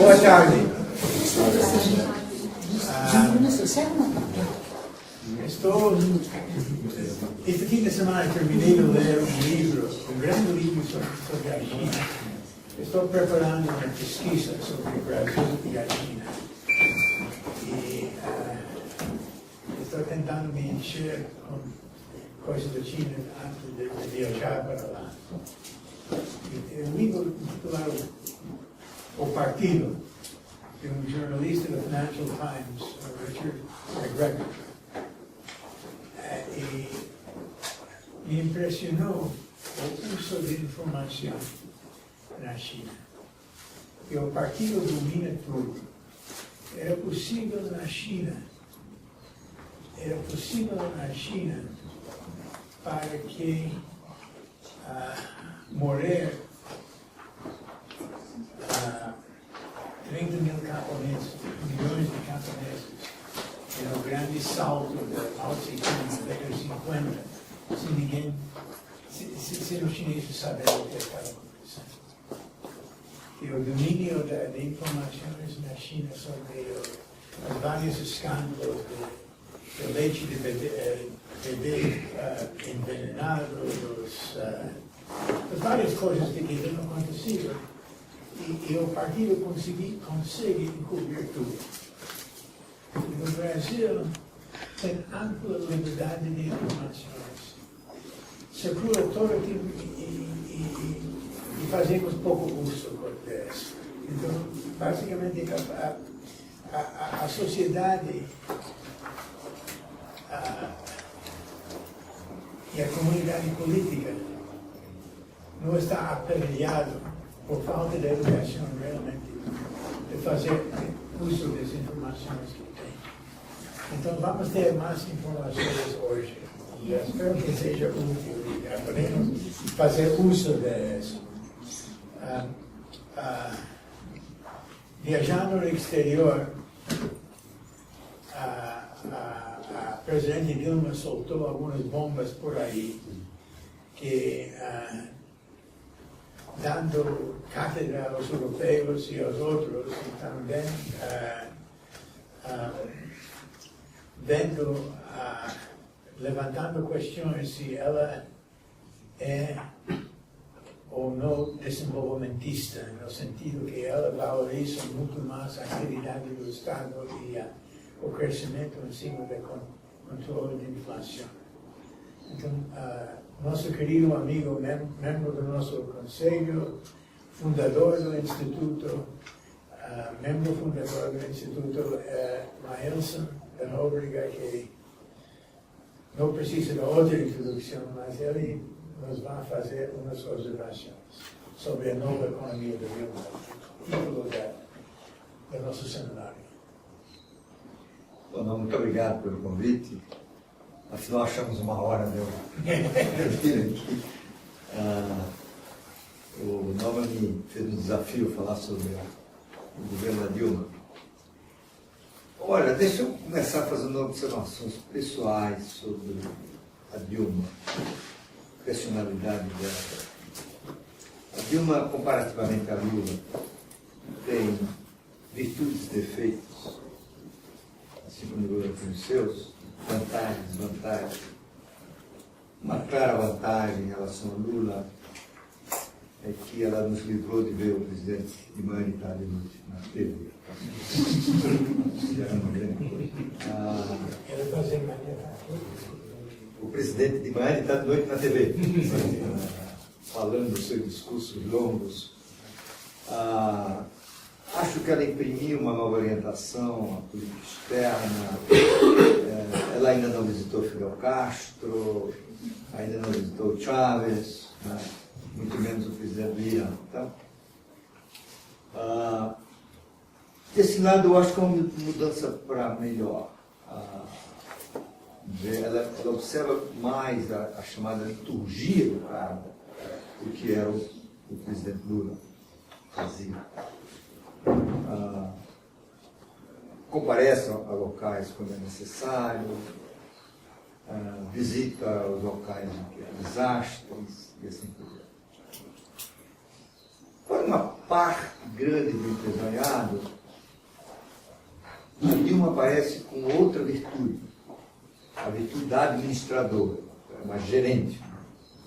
Boa tarde. Este fim de semana terminei de ler um livro, um grande livro sobre a China. Estou preparando uma pesquisa sobre o Brasil e a China. E estou tentando me encher com coisas da China antes de viajar para lá. O livro intitulado O Partido, de um jornalista do Financial Times, Richard McGregor. E me impressionou o uso de informação na China. E o partido domina tudo. Era possível na China para que morrer 30 mil camponeses, milhões de camponeses, era o grande salto da Mao Tse-tung na década de 50, sem os chineses saberem o que estava acontecendo. E o domínio de informações na China sobre os vários escândalos de leite de bebê envenenado, as várias coisas que tinham acontecido. E o partido consegue encobrir tudo. E no Brasil tem ampla liberdade de informações. Circula todo e fazemos pouco uso delas. Então, basicamente, a sociedade e a comunidade política não está aparelhado por falta de educação realmente de fazer uso das informações que tem. Então vamos ter mais informações hoje. E eu espero que seja útil e podemos fazer uso delas. Viajando no exterior, a presidente Dilma soltou algumas bombas por aí que dando cátedra aos europeus e aos outros, e também levantando questões se ela é ou não desenvolvimentista, no sentido que ela valoriza muito mais a atividade do Estado e o crescimento em cima do controle de inflação. Então, nosso querido amigo, membro do nosso conselho, fundador do Instituto, membro fundador do Instituto, Maelson da Nóbrega, que não precisa de outra introdução, mas ele nos vai fazer umas observações sobre a nova economia do Rio Grande, título do nosso seminário. Bom, muito obrigado pelo convite. Afinal, achamos uma hora de eu vir aqui. O Nova me fez um desafio falar sobre o governo da Dilma. Olha, deixa eu começar fazendo observações pessoais sobre a Dilma, a personalidade dela. A Dilma, comparativamente à Lula, tem virtudes e defeitos, assim como o Lula tem os seus, vantagens, desvantagens. Uma clara vantagem em relação a Lula é que ela nos livrou de ver o presidente Imani estar de noite na TV. O presidente de Imani está de noite na TV, falando dos seus discursos longos. Acho que ela imprimiu uma nova orientação à política externa. Ela ainda não visitou Fidel Castro, ainda não visitou Chávez, né? Muito menos o presidente do Irã. Então, desse lado, eu acho que é uma mudança para melhor. Ela observa mais a chamada liturgia do cargo do que era o presidente Lula fazia. Comparece a locais quando é necessário, visita os locais em que há desastres e assim por diante. uma parte grande do empresariado, a Dilma aparece com outra virtude, a virtude da administradora, uma gerente.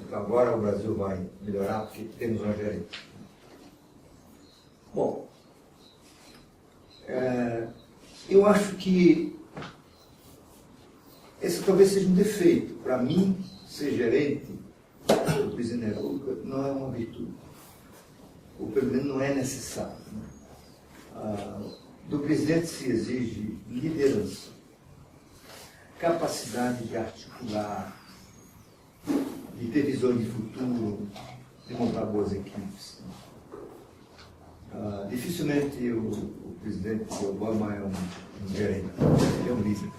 Então agora o Brasil vai melhorar porque temos uma gerente. Bom, eu acho que esse talvez seja um defeito. Para mim, ser gerente do presidente da República não é uma virtude. Ou pelo menos não é necessário. Do presidente se exige liderança, capacidade de articular, de ter visão de futuro, de montar boas equipes. Dificilmente o presidente Obama é um gerente, ele é um líder.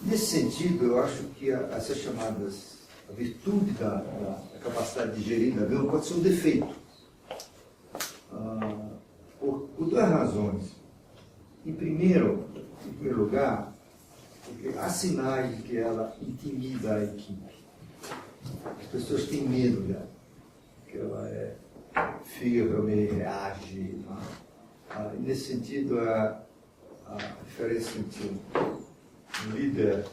Nesse sentido, eu acho que essas chamadas, a virtude da capacidade de gerir da Dilma pode ser um defeito. Por duas razões. Em primeiro lugar, porque há sinais de que ela intimida a equipe. As pessoas têm medo dela, que ela é firme, reage. E nesse sentido, a diferença entre um líder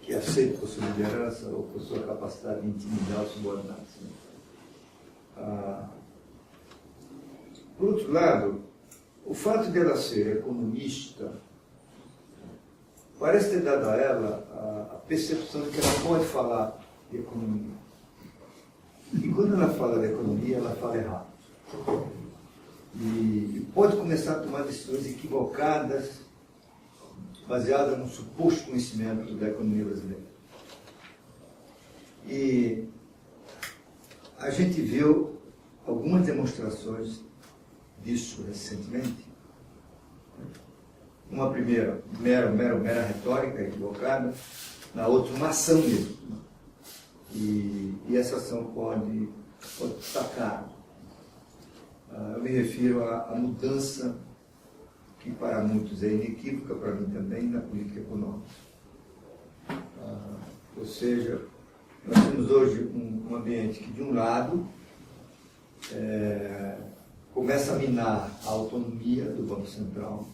que aceita por sua liderança ou por sua capacidade de intimidar os subordinados. Por outro lado, o fato de ela ser economista parece ter dado a ela a percepção de que ela pode falar de economia. E quando ela fala de economia, ela fala errado. E pode começar a tomar decisões equivocadas, baseadas no suposto conhecimento da economia brasileira. E a gente viu algumas demonstrações disso recentemente. Uma primeira, mera retórica equivocada, na outra, uma ação mesmo. E essa ação pode destacar. Eu me refiro à mudança que para muitos é inequívoca, para mim também, na política econômica. Ou seja, nós temos hoje um ambiente que, de um lado, começa a minar a autonomia do Banco Central.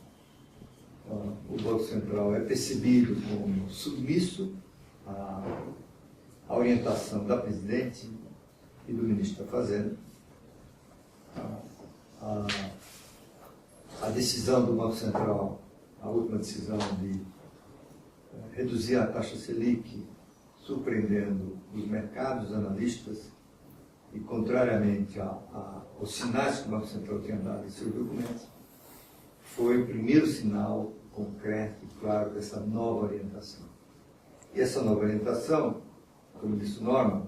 O Banco Central é percebido como submisso à orientação da presidente e do ministro da Fazenda. A decisão do Banco Central, a última decisão de reduzir a taxa Selic, surpreendendo os mercados, os analistas, e contrariamente aos sinais que o Banco Central tinha dado em seus documentos, foi o primeiro sinal concreto e claro dessa nova orientação. E essa nova orientação, como disse o Norman,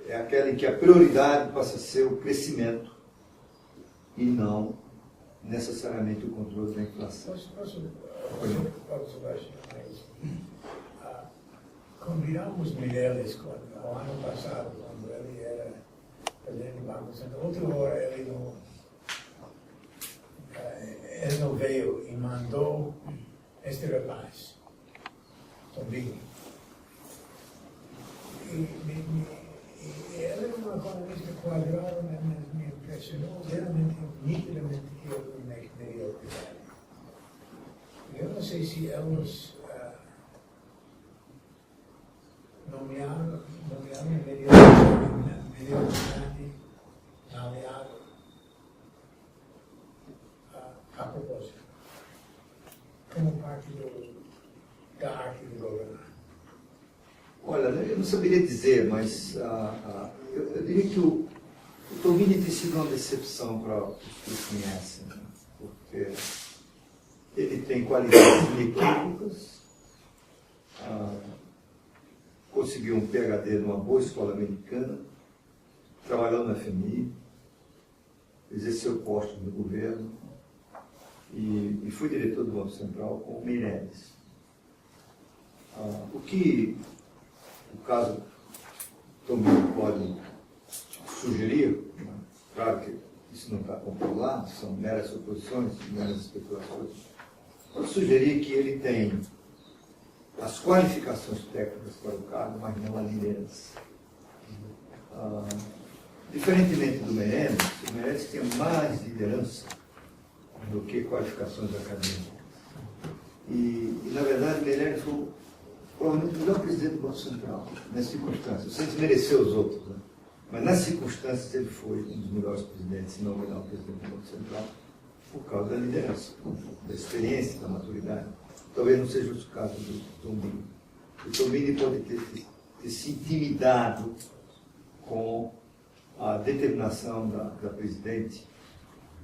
é aquela em que a prioridade passa a ser o crescimento e não necessariamente o controle da inflação. Posso combinamos Meirelles no ano passado, quando ele era presidente do Banco Central. Outra hora ele não veio e mandou este rapaz, Tombini. E ela é uma economista quadrada, me impressionou realmente, nitidamente, que eu mediocridade. Eu não sei se elas nomearam mediocridade aliado a propósito, como parte da arte de governar. Olha, eu não saberia dizer, mas eu diria que o Tombini tem sido uma decepção para os que o conhecem, né? Porque ele tem qualidades inequívocas, conseguiu um PhD numa boa escola americana, trabalhou na FMI, exerceu postos no governo e foi diretor do Banco Central com o Meirelles. O que o caso Tombini pode sugerir, né? Claro que isso não está comprovado, são meras suposições, meras especulações, pode sugerir que ele tem as qualificações técnicas para o cargo, mas não a liderança. Diferentemente do Meirelles, o Meirelles tinha mais liderança do que qualificações acadêmicas. E na verdade, Meirelles foi provavelmente o melhor presidente do Banco Central, nas circunstâncias. Sem desmerecer os outros, né? Mas nas circunstâncias ele foi um dos melhores presidentes, se não o melhor presidente do Banco Central, por causa da liderança, da experiência, da maturidade. Talvez não seja o caso do Tombini. O Tombini pode ter se intimidado com a determinação da presidente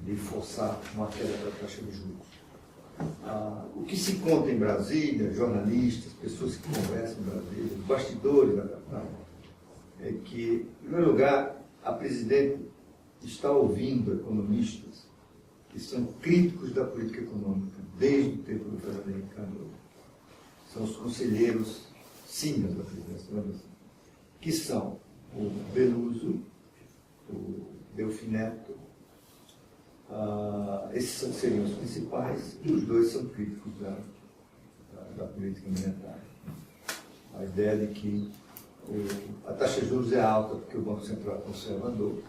de forçar uma queda da taxa de juros. O que se conta em Brasília, jornalistas, pessoas que conversam em Brasília, os bastidores da capital, é que, em primeiro lugar, a presidente está ouvindo economistas que são críticos da política econômica desde o tempo do Fernando Henrique Cardoso. São os conselheiros sêniores da presidência, que são o Beluso, o Delfim Neto, esses seriam os principais, e os dois são críticos da política monetária. A ideia de que a taxa de juros é alta porque o Banco Central é conservador,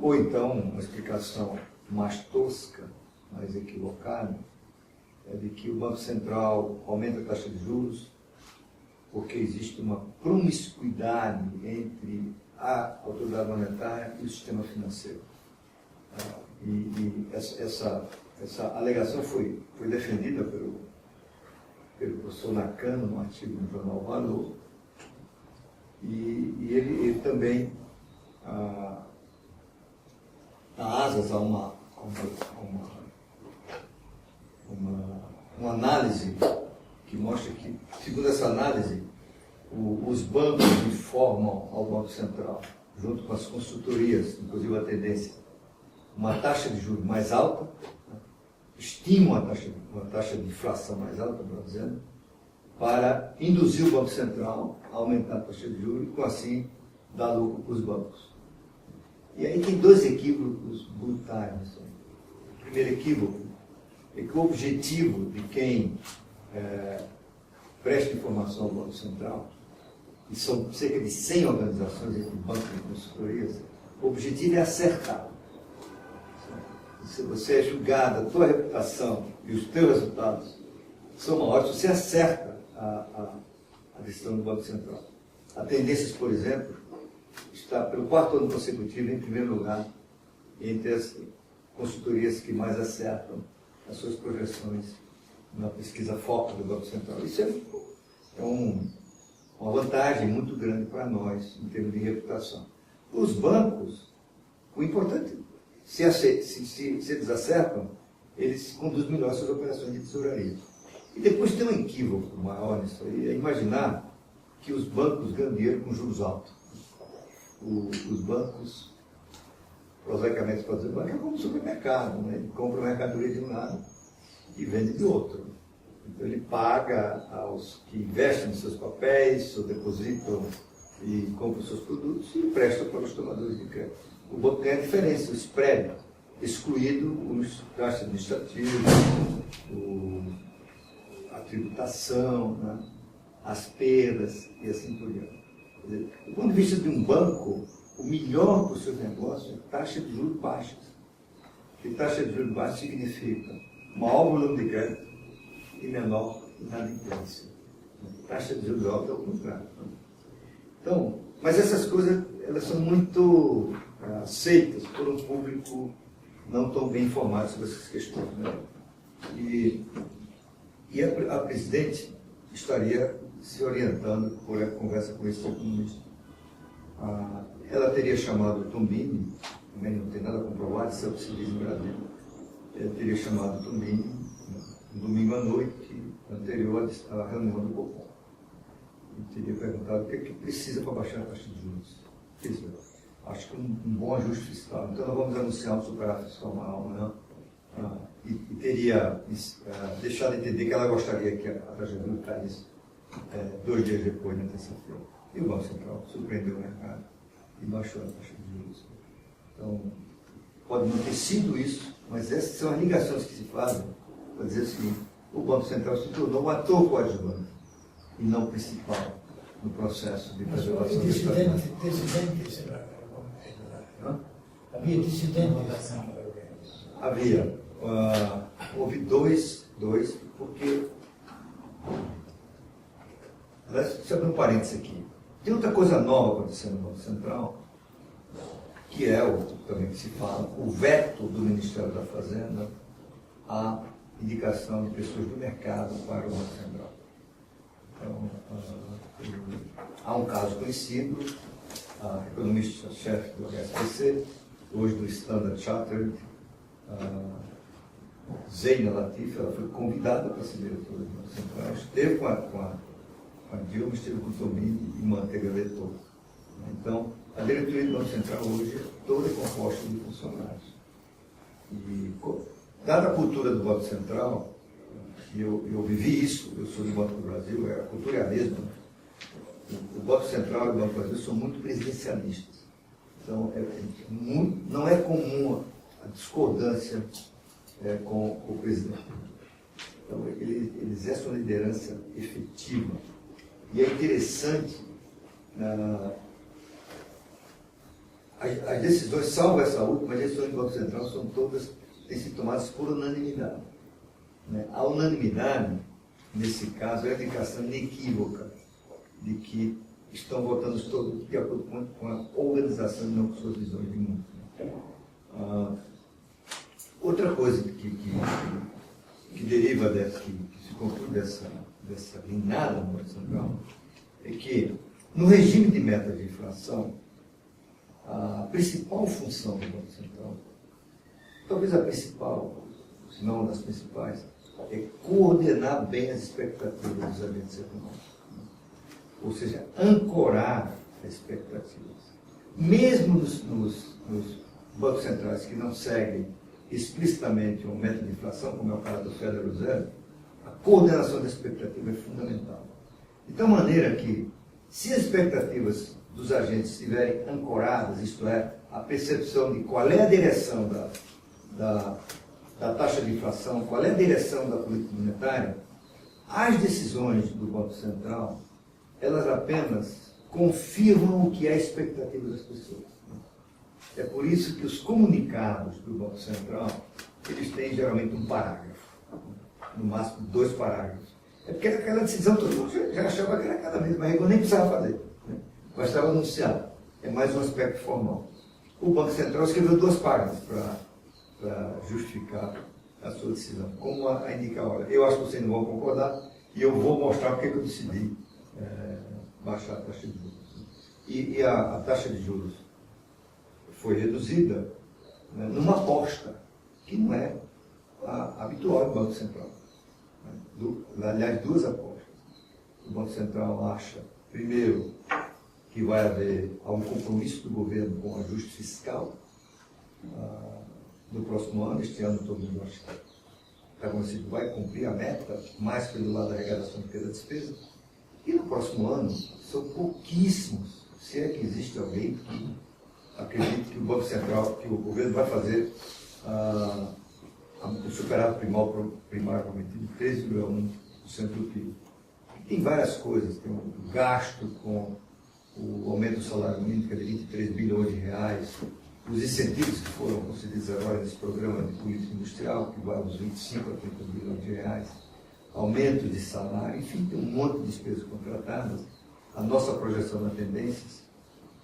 ou então uma explicação mais tosca, mais equivocada, é de que o Banco Central aumenta a taxa de juros porque existe uma promiscuidade entre a autoridade monetária e o sistema financeiro. E essa alegação foi defendida pelo professor Nakano, num artigo no jornal Valor, e ele também dá asas a uma análise que mostra que, segundo essa análise, os bancos informam ao Banco Central, junto com as consultorias, inclusive a tendência, uma taxa de juros mais alta, estimam uma taxa de inflação mais alta, por exemplo, para induzir o Banco Central a aumentar a taxa de juros e, com assim, dar lucro para os bancos. E aí tem dois equívocos brutais. O primeiro equívoco é que o objetivo de quem presta informação ao Banco Central, e são cerca de 100 organizações entre bancos e consultorias, o objetivo é acertar. Se você é julgado, a tua reputação e os teus resultados são maiores, você acerta a decisão do Banco Central. A Tendências, por exemplo, está pelo 4º ano consecutivo em primeiro lugar entre as consultorias que mais acertam as suas projeções na pesquisa foco do Banco Central. Isso é uma vantagem muito grande para nós em termos de reputação. Os bancos, o importante, se eles acertam, eles conduzem melhor suas operações de tesouraria. E depois tem um equívoco maior nisso aí, é imaginar que os bancos ganham dinheiro com juros altos. Os bancos, prosaicamente, para dizer, banco é como um supermercado, né? Ele compra mercadoria de um lado e vende de outro. Então ele paga aos que investem nos seus papéis, ou depositam e compram os seus produtos e emprestam para os tomadores de crédito. O banco tem a diferença, o spread, excluído os gastos administrativos, a tributação, né? As perdas e assim por diante. Do ponto de vista de um banco, o melhor para os seus negócios é taxa de juros baixas. E taxa de juros baixas significa maior volume de crédito e menor inadimplência. Taxa de juros alta é o contrário. Então, mas essas coisas, elas são muito aceitas por um público não tão bem informado sobre essas questões. Né? E a presidente estaria se orientando por a conversa com esse economista. Ela teria chamado o Tombini, também não tem nada comprovado, isso é o que se diz no Brasil. Ela teria chamado o Tombini no domingo à noite, anterior à reunião do Copom. E teria perguntado o que é que precisa para baixar a taxa de juros. Acho que um bom ajuste fiscal. Então nós vamos anunciar um superávit fiscal maior, né? E teria deixado de entender que ela gostaria que a taxa de juros caísse 2 dias depois, na terça-feira. E o Banco Central surpreendeu o mercado e baixou a taxa de juros. Então, pode não ter sido isso, mas essas são as ligações que se fazem para dizer o seguinte: o Banco Central se tornou um ator coadjuvante e não principal no processo de preservação da estabilidade. Presidente, Havia dissidentes? Havia. Houve dois, porque... Deixa eu abrir um parênteses aqui. Tem outra coisa nova acontecendo no Banco Central, que é o também que se fala, o veto do Ministério da Fazenda à indicação de pessoas do mercado para o Banco Central. Então, há um caso conhecido, a economista-chefe do HSBC, hoje do Standard Chartered, Zeina Latif, ela foi convidada para ser diretora do Banco Central, esteve com a Dilma, esteve com o Tomini e Manteiga vetou. Então, a diretoria do Banco Central hoje é toda composta de funcionários. E, dada a cultura do Banco Central, eu vivi isso, eu sou do Banco do Brasil, a cultura é a mesma. O Banco Central e o Banco do Brasil são muito presidencialistas. Então, não é comum a discordância com o presidente. Então, ele exerce uma liderança efetiva. E é interessante, as decisões, salvo essa última, as decisões do Banco Central são todas, têm sido tomadas por unanimidade. A unanimidade, nesse caso, é a indicação inequívoca de que estão votando todos de acordo com a organização e não com suas visões de mundo. Outra coisa que deriva dessa, que se conclui dessa guinada no Banco Central, é que, no regime de meta de inflação, a principal função do Banco Central, talvez a principal, se não uma das principais, é coordenar bem as expectativas dos agentes econômicos. Ou seja, ancorar as expectativas. Mesmo nos bancos centrais que não seguem explicitamente um método de inflação, como é o caso do Federal Reserve, a coordenação da expectativa é fundamental. De tal maneira que, se as expectativas dos agentes estiverem ancoradas, isto é, a percepção de qual é a direção da taxa de inflação, qual é a direção da política monetária, as decisões do Banco Central, elas apenas confirmam o que é a expectativa das pessoas. É por isso que os comunicados do Banco Central, eles têm geralmente um parágrafo, no máximo 2 parágrafos. É porque aquela decisão todo mundo já achava que era cada vez mais, eu nem precisava fazer. Bastava anunciar. É mais um aspecto formal. O Banco Central escreveu 2 páginas para justificar a sua decisão. Como a indicar, olha, eu acho que vocês não vão concordar e eu vou mostrar porque eu decidi baixar a taxa de juros. E a taxa de juros foi reduzida, né, numa aposta que não é habitual do Banco Central. Aliás, 2 apostas. O Banco Central acha, primeiro, que vai haver algum compromisso do governo com o ajuste fiscal no próximo ano. Este ano todo mundo acha que está conhecido que vai cumprir a meta, mais pelo lado da arrecadação do que da despesa. E no próximo ano, são pouquíssimos, se é que existe alguém que acredite que o Banco Central, que o governo vai fazer o superávit primário prometido de 13,1% do PIB. Tem várias coisas, tem o gasto com o aumento do salário mínimo, que é de 23 bilhões de reais, os incentivos que foram concedidos agora nesse programa de política industrial, que vai uns 25 a 30 bilhões de reais, aumento de salário, enfim, tem um monte de despesas contratadas. A nossa projeção na tendências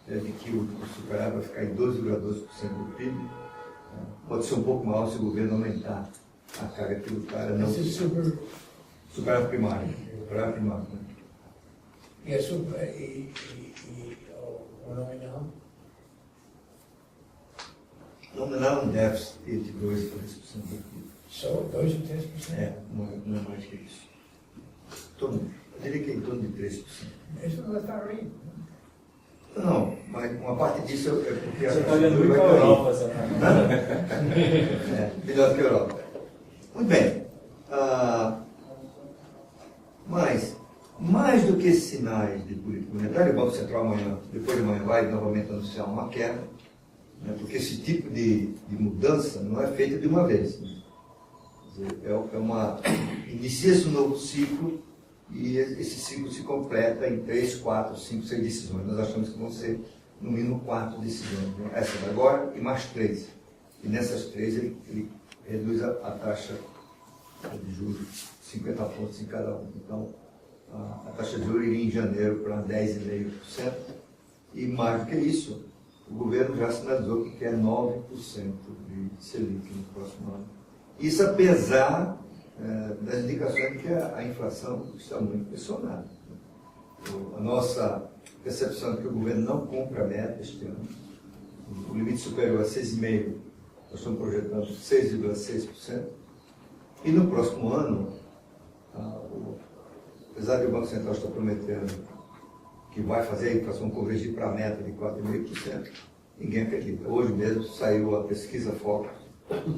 é de que o superávit vai ficar em 12,2% do PIB. Pode ser um pouco maior se o governo aumentar a carga tributária. Não. Superávit primário. Superávit primário, né? O nominal? Nominal um déficit de 2 a 3% do PIB. Só 2 a 3%? Não é mais que isso. Eu diria que é em torno de 3%. Isso não está ruim. Não, mas uma parte disso é porque... Você está olhando muito para a Europa, você melhor do que a Europa. Muito bem. Mas, mais do que esses sinais de política monetária, o Banco Central amanhã, depois de amanhã, vai novamente anunciar uma queda, né, porque esse tipo de mudança não é feita de uma vez. Né? Quer dizer, inicia-se um novo ciclo e esse ciclo se completa em 3, 4, 5, 6 decisões. Nós achamos que vão ser no mínimo 4 decisões. Né? Essa de agora e mais 3. E nessas 3 ele reduz a taxa de juros 50 pontos em cada um. Então, a taxa de juros iria em janeiro para 10,5%. E mais do que isso, o governo já sinalizou que quer 9% de Selic no próximo ano. Isso apesar das indicações de que a inflação está muito pressionada. A nossa percepção é que o governo não cumpre a meta este ano. O limite superior a 6,5%, nós estamos projetando 6,6%. E no próximo ano, apesar de o Banco Central estar prometendo que vai fazer a inflação convergir para a meta de 4,5%, ninguém acredita. Hoje mesmo saiu a pesquisa Focus,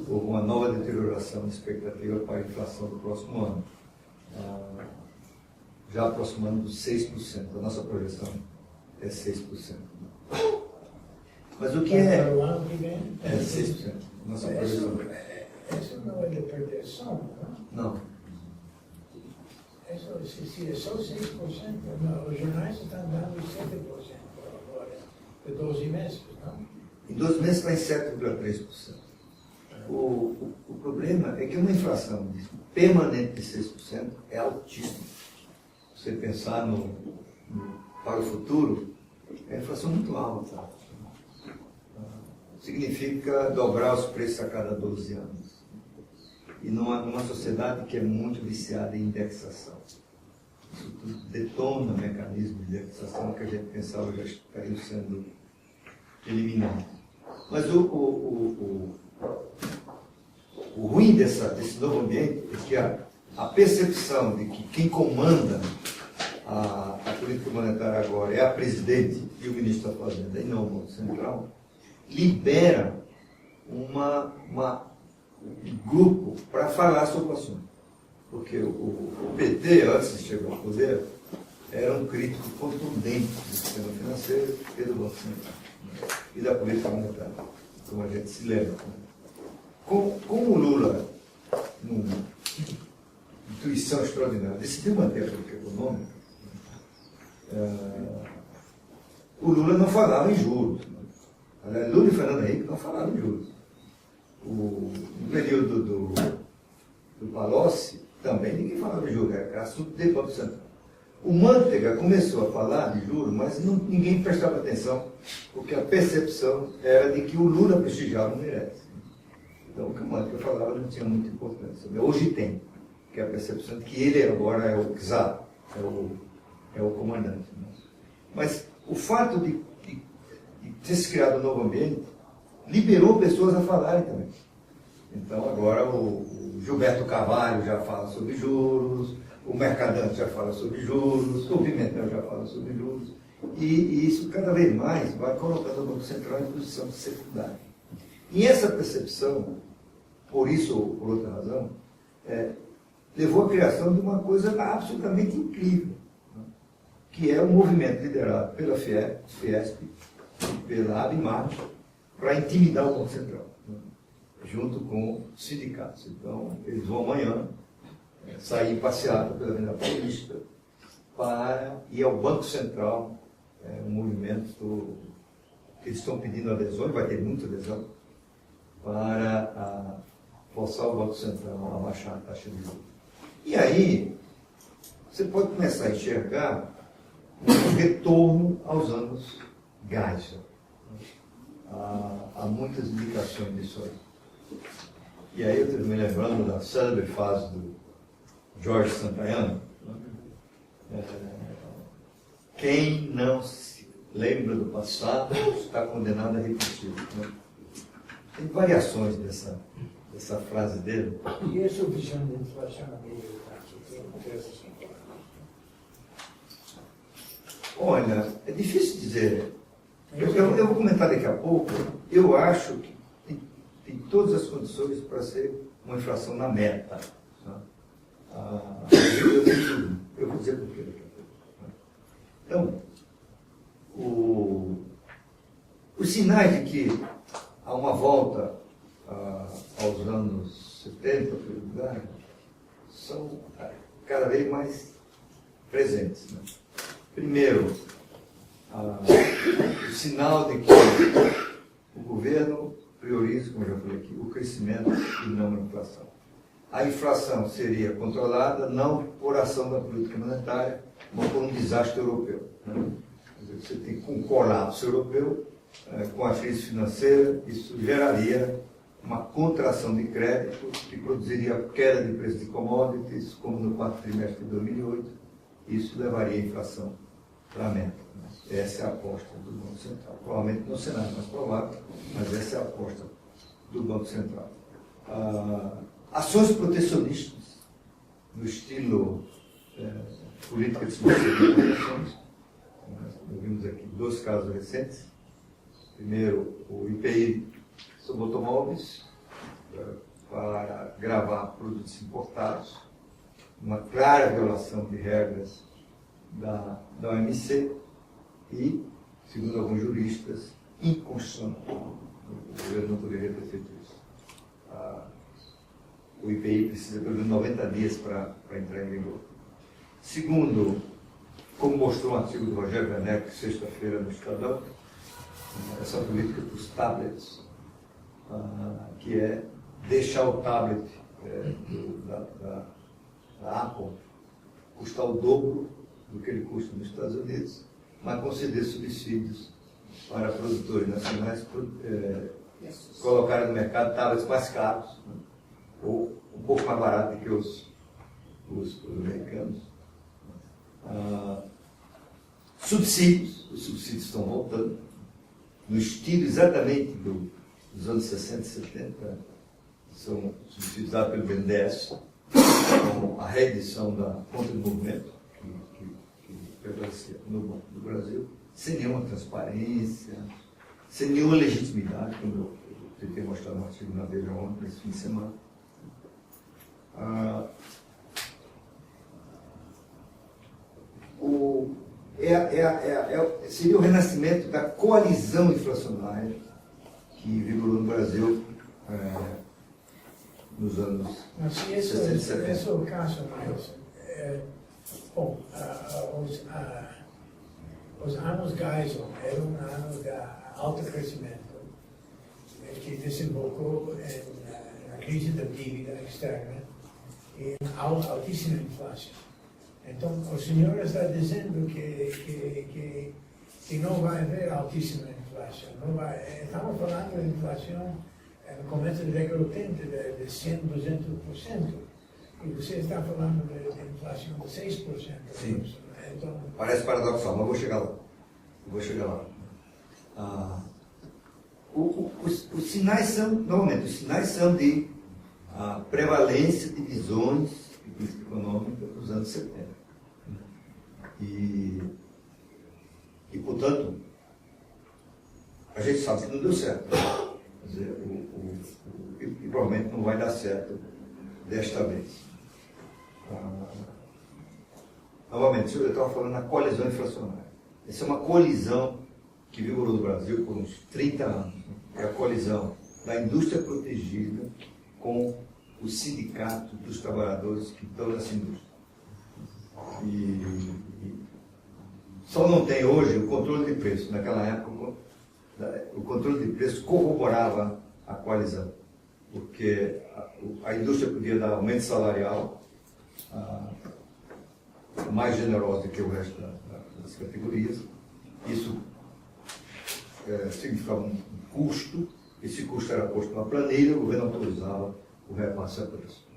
houve uma nova deterioração de expectativa para a inflação do próximo ano, já aproximando dos 6%. A nossa projeção é 6%. Mas o que é? Para o ano que vem? É 6%. Nossa projeção. Isso não é de proteção, não? Não. Se é só 6%, os jornais estão dando 7% agora, de 12 meses, não? Em 12 meses está em 7,3%. O problema é que uma inflação permanente de 6% é altíssima. Se você pensar para o futuro, é uma inflação muito alta. Significa dobrar os preços a cada 12 anos. E numa sociedade que é muito viciada em indexação. Isso tudo detona mecanismos de indexação que a gente pensava já estariam sendo eliminados. Mas o ruim desse novo ambiente é que a percepção de que quem comanda a política monetária agora é a presidente e o ministro da Fazenda, e não o Banco Central, libera um grupo para falar sobre o assunto. Porque o PT, antes de chegar ao poder, era um crítico contundente do sistema financeiro e do Banco Central, e da política monetária, como a gente se lembra. Com o Lula, numa intuição extraordinária, decidiu manter a política econômica, o Lula não falava em juros. Aliás, Lula e Fernando Henrique não falavam em juros. No período do Palocci, também ninguém falava de juros, era assunto do Banco Central. O Manteiga começou a falar de juros, mas ninguém prestava atenção, porque a percepção era de que o Lula prestigiava o Meirelles. Então, o que o Manteiga falava não tinha muita importância. Hoje tem, que é a percepção de que ele agora é o czar, é o comandante. Mas o fato de ter se criado um novo ambiente liberou pessoas a falarem também. Então, agora o Gilberto Carvalho já fala sobre juros, o Mercadante já fala sobre juros, o Pimentel já fala sobre juros, e isso cada vez mais vai colocando o Banco Central em posição secundária. E essa percepção, por isso ou por outra razão, levou à criação de uma coisa absolutamente incrível, né? Que é um movimento liderado pela Fiesp e pela Abimar para intimidar o Banco Central, né? Junto com os sindicatos. Então, eles vão amanhã sair em passeata pela Avenida Paulista para ir ao Banco Central, um movimento que eles estão pedindo adesões, vai ter muita adesão, para forçar o Banco Central a baixar a taxa de juros. E aí, você pode começar a enxergar um retorno aos anos Geisel. Há muitas indicações disso aí. E aí eu estou me lembrando da célebre fase do Jorge Santayana. Quem não se lembra do passado está condenado a repetir. Né? Tem variações dessa frase dele. E essa visão de inflação americana? Olha, é difícil dizer. Eu vou comentar daqui a pouco. Eu acho que tem todas as condições para ser uma inflação na meta. Tá? Eu vou dizer por quê daqui a pouco. Então, os sinais de que há uma volta aos anos 70, em primeiro lugar, são cada vez mais presentes. Né? Primeiro, o sinal de que o governo prioriza, como eu já falei aqui, o crescimento e não a inflação. A inflação seria controlada não por ação da política monetária, mas por um desastre europeu. Né? Você tem um colapso europeu, com a crise financeira, isso geraria uma contração de crédito que produziria queda de preço de commodities, como no quarto trimestre de 2008, isso levaria a inflação para a meta. Essa é a aposta do Banco Central. Provavelmente no cenário mais provável, mas essa é a aposta do Banco Central. Ações protecionistas, no estilo política de subsídio de ações. Nós vimos aqui 2 casos recentes. Primeiro, o IPI sobre automóveis, para gravar produtos importados, uma clara violação de regras da OMC e, segundo alguns juristas, inconstitucional. O governo não poderia ter feito isso. O IPI precisa pelo menos 90 dias para entrar em vigor. Segundo, como mostrou um artigo do Rogério Werneck, sexta-feira no Estadão, essa política dos tablets, que é deixar o tablet da Apple custar o dobro do que ele custa nos Estados Unidos, mas conceder subsídios para produtores nacionais colocarem no mercado tablets mais caros, né? Ou um pouco mais baratos que os americanos. Subsídios, os subsídios estão voltando, no estilo exatamente dos anos 60 e 70, são subsídios dados pelo BNDES, com a reedição da conta do movimento, que prevalecia no Brasil, sem nenhuma transparência, sem nenhuma legitimidade, como eu tentei mostrar no artigo na Veja ontem, nesse fim de semana. Seria o renascimento da coalizão inflacionária que vigorou no Brasil nos anos 60 e 70. Esse é o caso, mas bom, os anos Geisel eram anos de alto crescimento, que desembocou na crise da dívida externa e altíssima inflação. Então, o senhor está dizendo que não vai haver altíssima inflação. Estamos falando de inflação no começo da década de 80 de 100%, 200%. E você está falando de inflação de 6%. Sim. Então, parece paradoxal, mas vou chegar lá. Os sinais são, normalmente, os sinais são de prevalência de visões de política econômica dos anos 70. E, portanto, a gente sabe que não deu certo. Quer dizer, e provavelmente não vai dar certo desta vez. Novamente, eu estava falando da colisão inflacionária. Essa é uma colisão que vigorou no Brasil por uns 30 anos. É a colisão da indústria protegida com o sindicato dos trabalhadores que estão nessa indústria. E só não tem hoje o controle de preço. Naquela época, o controle de preço corroborava a coalizão, porque a indústria podia dar aumento salarial mais generoso do que o resto das categorias. Isso significava um custo, esse custo era posto numa planilha, o governo autorizava o repasse a preço.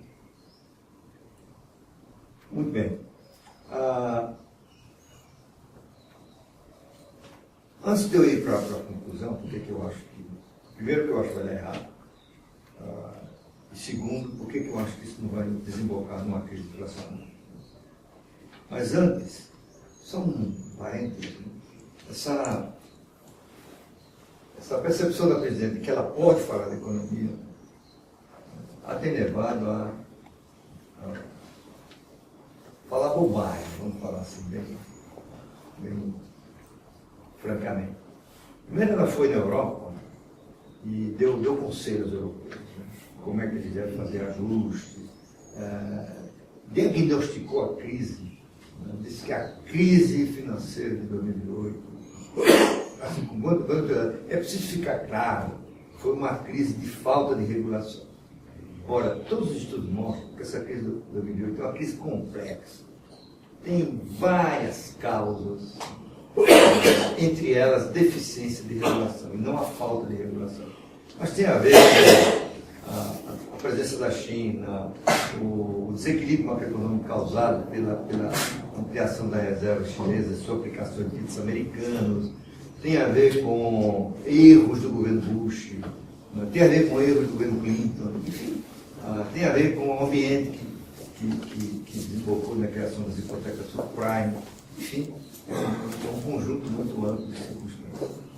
Muito bem. Antes de eu ir para a conclusão, porque que eu acho que, primeiro, que eu acho que vai dar errado, e segundo, porque que eu acho que isso não vai desembocar numa crise inflacionária. Mas antes, só um parênteses, essa percepção da presidente que ela pode falar da economia a tem levado a falar bobagem, vamos falar assim, bem francamente. Primeiro ela foi na Europa e deu conselhos europeus, né? Como é que eles devem fazer ajustes, diagnosticou a crise, né? Disse que a crise financeira de 2008 assim, é preciso ficar claro, foi uma crise de falta de regulação. Ora, todos os estudos mostram que essa crise de 2008 é uma crise complexa. Tem várias causas, entre elas deficiência de regulação, e não a falta de regulação. Mas tem a ver com a presença da China, o desequilíbrio macroeconômico causado pela ampliação da reserva chinesa, sua aplicação em títulos americanos, tem a ver com erros do governo Bush, tem a ver com erros do governo Clinton, enfim, tem a ver com o ambiente que desembocou na criação das hipotecas subprime, enfim, é um conjunto muito amplo de circunstâncias.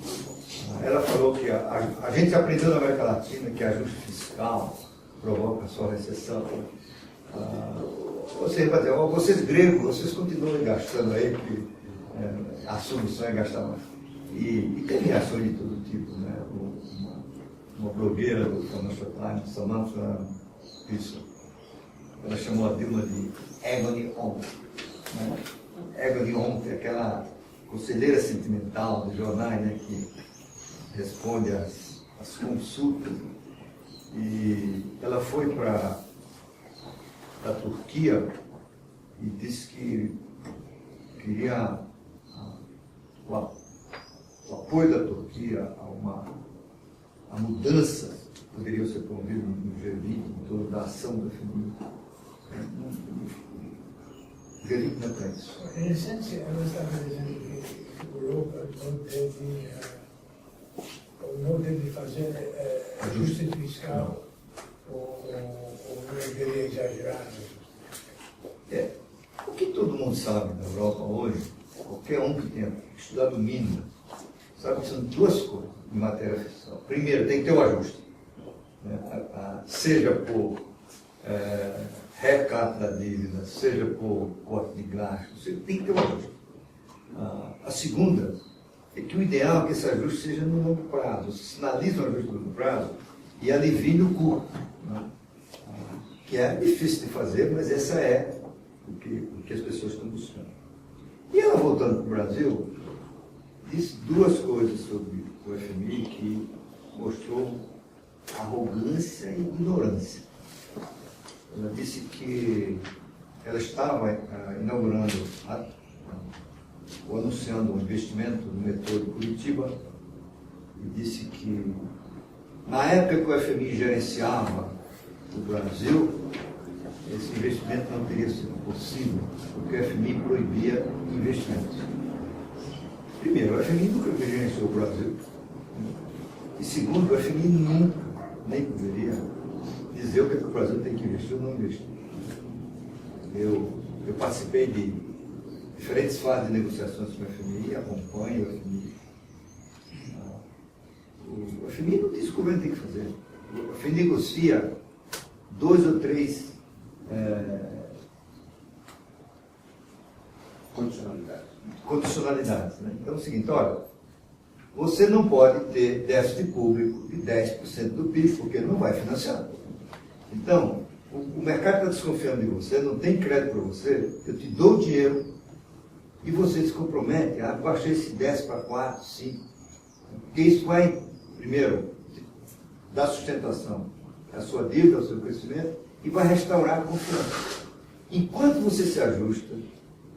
Ela falou que a gente aprendeu na América Latina que ajuste fiscal provoca só recessão. Vocês gregos, vocês continuam gastando aí, porque a solução é gastar mais. E tem reações de todo tipo, né? Uma blogueira do Financial Times, Samantha Pearson, ela chamou a Dilma de Agony Aunt. Né? Agony Aunt é aquela conselheira sentimental dos jornais, né, que responde às consultas. E ela foi para a Turquia e disse que queria o apoio da Turquia a mudança que poderia ser promovida no G20, em torno da ação da FMI. O G20 não é para isso. Em essência, ela estava dizendo que a Europa não deve fazer ajuste fiscal ou não deveria exagerar. O que todo mundo sabe na Europa hoje, qualquer um que tenha estudado o mínimo, sabe que são duas coisas em matéria fiscal. Primeiro, tem que ter um ajuste, né? Seja por recato da dívida, seja por corte de gastos, tem que ter um ajuste. A segunda é que o ideal é que esse ajuste seja no longo prazo. Você sinaliza um ajuste no longo prazo e alivia o curto, né? Que é difícil de fazer, mas essa é o que as pessoas estão buscando. E ela, voltando para o Brasil, disse duas coisas sobre o FMI que mostrou arrogância e ignorância. Ela disse que ela estava inaugurando ou anunciando um investimento no metrô de Curitiba e disse que na época que o FMI gerenciava o Brasil, esse investimento não teria sido possível porque o FMI proibia investimentos. Primeiro, o FMI nunca gerenciou o Brasil. E segundo, o FMI nunca, nem poderia dizer o que o Brasil tem que investir ou não investir. Eu participei de diferentes fases de negociações com o FMI, acompanho o FMI. O FMI não diz o que o governo tem que fazer. O FMI negocia 2 ou 3 condicionalidades. Né? Então é o seguinte, olha, você não pode ter déficit público de 10% do PIB, porque não vai financiar. Então, o mercado está desconfiando de você, não tem crédito para você, eu te dou o dinheiro e você se compromete a baixar esse 10 para 4, 5. Porque isso vai, primeiro, dar sustentação à sua dívida, ao seu crescimento, e vai restaurar a confiança. Enquanto você se ajusta,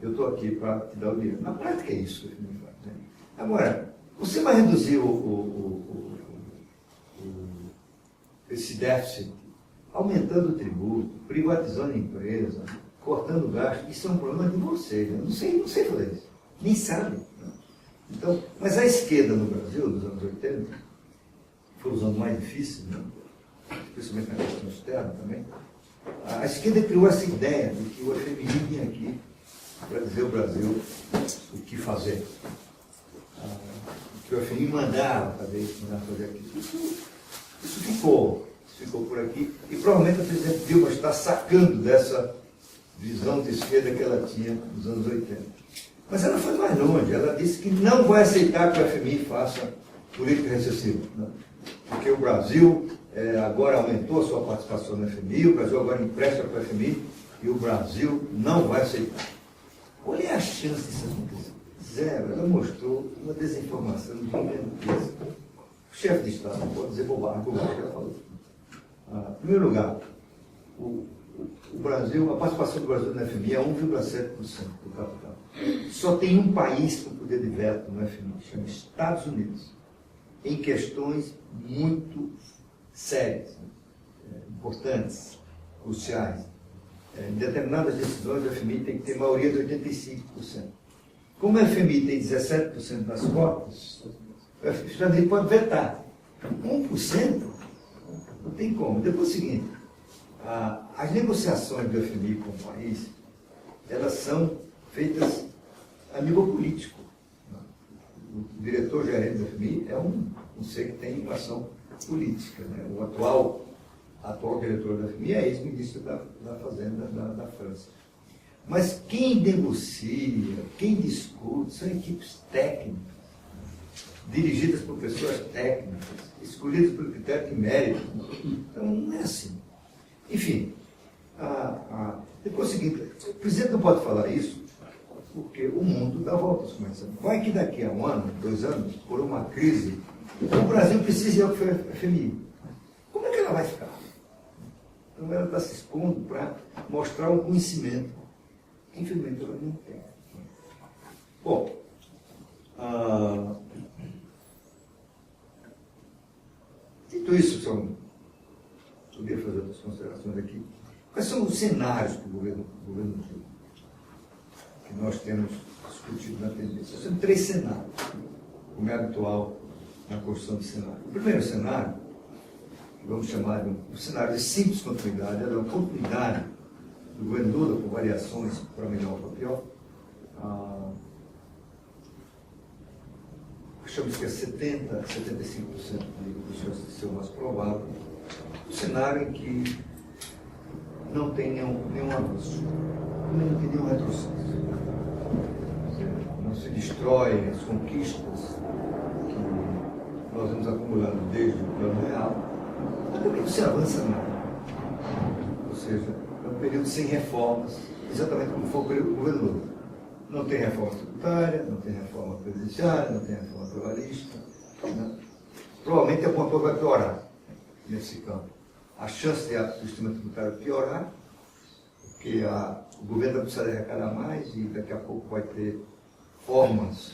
eu estou aqui para te dar o dinheiro. Na prática é isso que ele faz. Né? Agora, você vai reduzir esse déficit aumentando o tributo, privatizando a empresa, cortando gasto. Isso é um problema de vocês. Né? Não sei fazer isso. Nem sabe. Né? Então, mas a esquerda no Brasil, nos anos 80, foi os anos mais difíceis, né? Principalmente na questão externa também, a esquerda criou essa ideia de que o FMI vinha aqui para dizer ao Brasil o que fazer. Que o FMI mandava fazer isso, mandava fazer aquilo. Isso ficou por aqui. E provavelmente a presidente Dilma está sacando dessa visão de esquerda que ela tinha nos anos 80. Mas ela foi mais longe. Ela disse que não vai aceitar que o FMI faça política recessiva. Né? Porque o Brasil agora aumentou a sua participação no FMI, o Brasil agora empresta para o FMI e o Brasil não vai aceitar. Qual é a chance disso acontecer? Zero, ela mostrou uma desinformação gigantesca. O chefe de Estado não pode dizer bobagem que ela falou. Em primeiro lugar, o Brasil, a participação do Brasil no FMI é 1,7% do capital. Só tem um país com poder de veto no FMI, chama Estados Unidos, em questões muito sérias, importantes, cruciais. Em determinadas decisões, o FMI tem que ter maioria de 85%. Como o FMI tem 17% das cotas, o Estados Unidos pode vetar. 1%? Não tem como. Depois é o seguinte, as negociações do FMI com o país, elas são feitas a nível político. O diretor-gerente do FMI é um ser que tem uma ação política. Né? O atual diretor da FMI é ex-ministro da Fazenda da França. Mas quem negocia, quem discute, são equipes técnicas, dirigidas por pessoas técnicas, escolhidas pelo critério de mérito. Então, não é assim. Enfim, depois é o seguinte, o presidente não pode falar isso porque o mundo dá voltas com essa. Vai que daqui a 1 ano, 2 anos, por uma crise, o Brasil precisa ir ao FMI. Como é que ela vai ficar? Então ela está se expondo para mostrar um conhecimento que infelizmente ela não tem. Bom, dito isso, poderia fazer outras considerações aqui. Quais são os cenários que o governo tem? Que nós temos discutido na tendência. São 3 cenários, como é habitual na construção de cenário. O primeiro cenário, que vamos chamar de um cenário de simples continuidade, é a oportunidade do governo Lula, com variações para melhor ou para pior. Achamos que é 70%, 75% de chances de ser o mais provável. Um cenário em que não tem nenhum avanço, não tem nenhum retrocesso. Não se destroem as conquistas que nós vamos acumulando desde o plano real, mas também não se avança nada. Ou seja, é um período sem reformas, exatamente como foi o período do governo Lula. Não tem reforma tributária, não tem reforma previdenciária, não tem reforma trabalhista. Né? Provavelmente alguma coisa vai piorar nesse campo. A chance do sistema tributário piorar, porque o governo vai precisar arrecadar mais e daqui a pouco vai ter formas.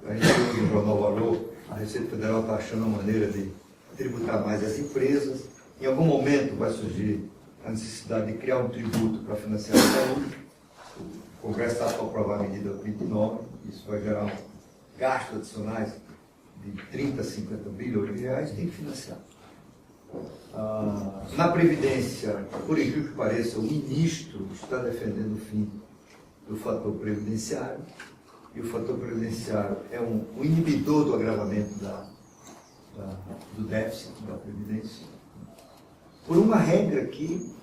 A gente viu no Jornal Valor, a Receita Federal está achando uma maneira de tributar mais as empresas. Em algum momento vai surgir a necessidade de criar um tributo para financiar a saúde. O Congresso está para aprovar a medida 29, isso vai gerar gastos adicionais de 30 a 50 bilhões de reais, tem que financiar. Na Previdência, por incrível que pareça, o ministro está defendendo o fim do fator previdenciário, e o fator previdenciário é um inibidor do agravamento do déficit da Previdência, por uma regra que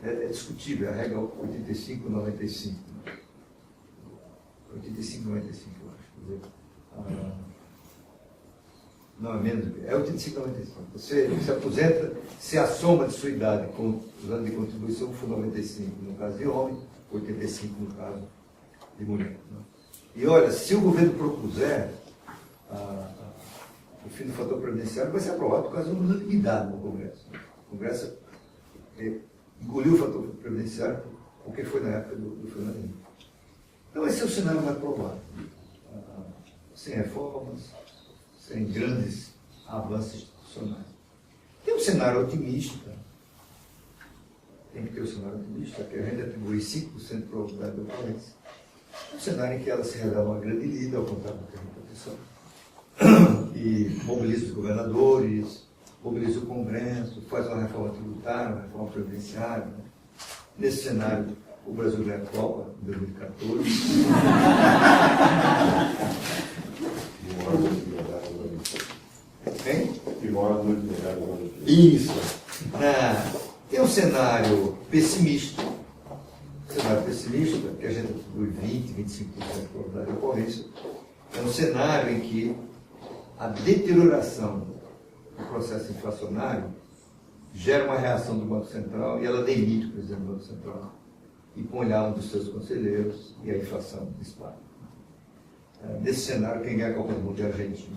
é discutível, a regra 85-95. 85-95, eu acho. Quer dizer, não, é menos. É 85-95. Você se aposenta se a soma de sua idade com os anos de contribuição for 95 no caso de homem, 85 no caso de mulher. Né? E olha, se o governo propuser o fim do fator previdenciário, vai ser aprovado por causa de uma unanimidade no Congresso. O Congresso engoliu o fator previdenciário porque foi na época do Fernando Henrique. Então esse é o cenário mais provável. Sem reformas, sem grandes avanços institucionais. Tem um cenário otimista, tem que ter um cenário otimista, que a gente atribui 5% de probabilidade de ocorrência. É um cenário em que ela se revela uma grande líder, ao contrário do que a proteção, e mobiliza os governadores, mobiliza o Congresso, faz uma reforma tributária, uma reforma previdenciária. Né? Nesse cenário, o Brasil ganha a Copa em 2014. Isso. Tem um cenário pessimista. Cenário pessimista, que a gente atribui 20, 25% de probabilidade de ocorrência. É um cenário em que a deterioração do processo inflacionário gera uma reação do Banco Central e ela demite o presidente do Banco Central e põe lá um dos seus conselheiros e a inflação dispara. nesse cenário, quem ganha a Copa do Mundo é a Argentina.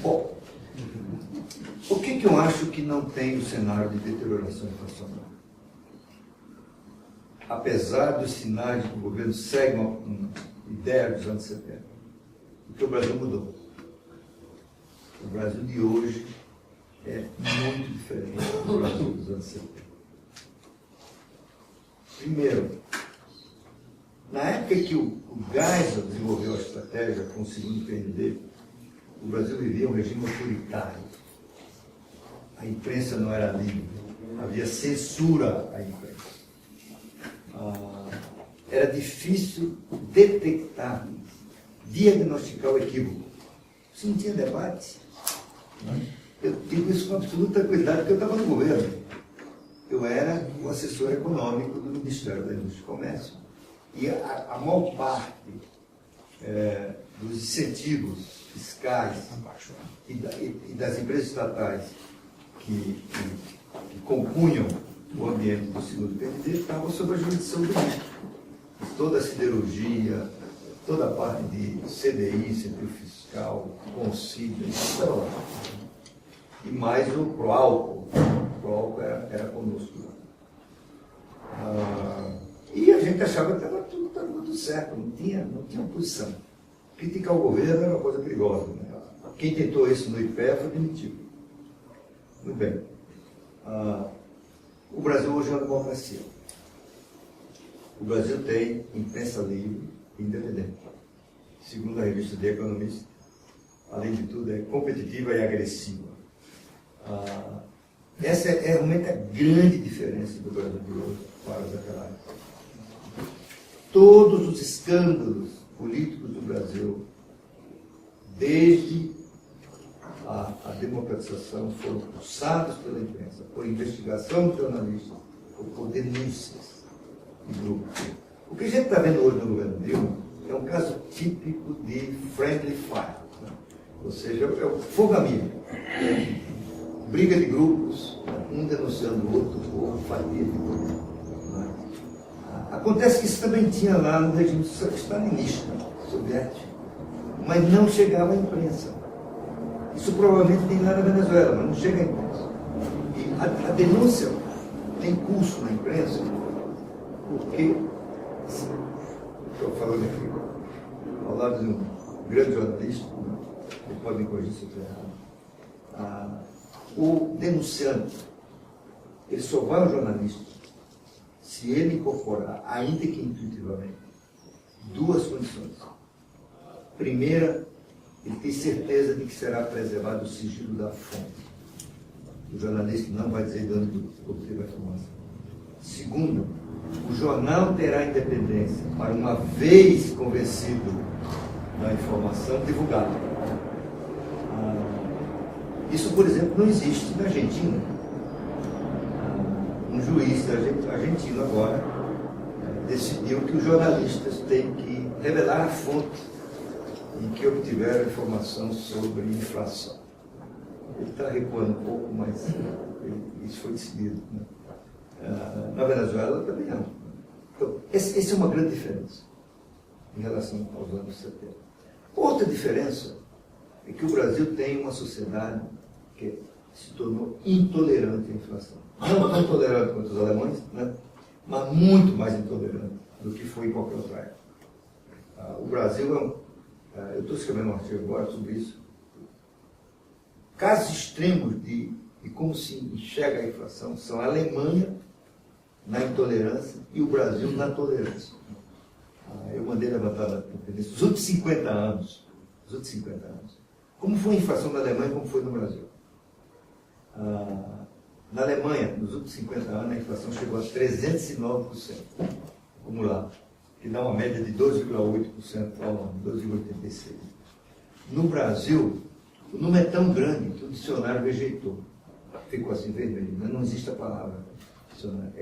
Bom, o que eu acho que não tem o cenário de deterioração inflacionária? Apesar dos sinais de que o governo segue uma ideia dos anos 70, porque o Brasil mudou. O Brasil de hoje é muito diferente do Brasil dos anos 70. Primeiro, na época que o Geisel desenvolveu a estratégia com o segundo PND, o Brasil vivia um regime autoritário. A imprensa não era livre, havia censura à imprensa. Era difícil detectar, diagnosticar o equívoco. Isso não tinha debate. Eu digo isso com absoluta cuidado, porque eu estava no governo. Eu era o assessor econômico do Ministério da Indústria e Comércio. E a maior parte dos incentivos fiscais e das empresas estatais que compunham o ambiente do segundo PND estavam sob a jurisdição do ministro. Toda a siderurgia, toda a parte de CDI, incentivo fiscal, consigo, estava lá. E mais o Proálcool. O Proálcool era conosco. E a gente achava que estava tudo certo, não tinha oposição. Criticar o governo era uma coisa perigosa. Né? Quem tentou isso no IPE foi demitido. Muito bem. O Brasil hoje é uma democracia. O Brasil tem imprensa livre e independente. Segundo a revista The Economist, além de tudo, é competitiva e agressiva. Essa é realmente a grande diferença do Brasil de hoje para daquela época. Todos os escândalos políticos do Brasil, desde a democratização, foram pulsados pela imprensa, por investigação de jornalistas, ou por denúncias de grupos. O que a gente está vendo hoje no governo Dilma é um caso típico de friendly fire, né? Ou seja, é o fogo amigo. Briga de grupos, um denunciando o outro, ou fatia de poder. Acontece que isso também tinha lá no regime stalinista, soviético, mas não chegava à imprensa. Isso provavelmente tem lá na Venezuela, mas não chega à imprensa. E a denúncia tem curso na imprensa, porque, estou falando aqui ao lado de um grande jornalista, ele pode me corrigir se eu estou errado, o denunciante, ele só vai ao jornalista se ele incorporar, ainda que intuitivamente, duas condições. Primeira, ele tem certeza de que será preservado o sigilo da fonte. O jornalista não vai dizer de onde obteve a informação. Segundo, o jornal terá independência para, uma vez convencido da informação, divulgá-la. Isso, por exemplo, não existe na Argentina. Um juiz argentino agora decidiu que os jornalistas têm que revelar a fonte em que obtiveram informação sobre inflação. Ele está recuando um pouco, mas isso foi decidido. Né? Na Venezuela também não. Então, essa é uma grande diferença em relação aos anos 70. Outra diferença é que o Brasil tem uma sociedade que se tornou intolerante à inflação. Não tão tolerante quanto os alemães, né? Mas muito mais intolerante do que foi em qualquer outra época. O Brasil eu estou escrevendo um artigo agora sobre isso. Casos extremos de como se enxerga a inflação são a Alemanha na intolerância e o Brasil na tolerância. Eu mandei levantar na conferência os outros 50 anos. Como foi a inflação na Alemanha e como foi no Brasil? Na Alemanha, nos últimos 50 anos, a inflação chegou a 309% acumulado, que dá uma média de 12,8% ao ano, 12,86%. No Brasil, o número é tão grande que o dicionário rejeitou. Ficou assim vermelho, mas não existe a palavra dicionário.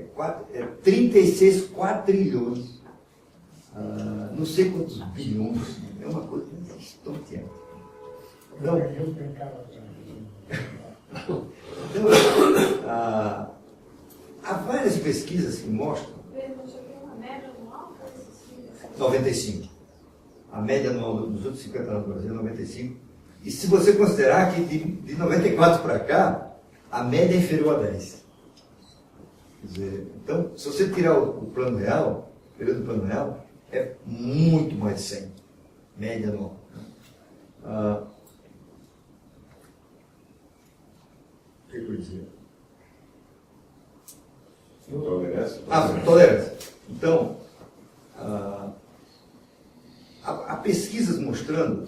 É 36 quadrilhões, não sei quantos bilhões, é uma coisa estonteante. Então, há várias pesquisas que mostram 95. A média anual dos últimos 50 anos no Brasil é 95. E se você considerar que de 94 para cá, a média é inferior a 10. Quer dizer, então, se você tirar o plano real, o período do plano real, é muito mais de 100. Média anual. O que eu ia dizer? Tolerância. Tolerância. Então, há pesquisas mostrando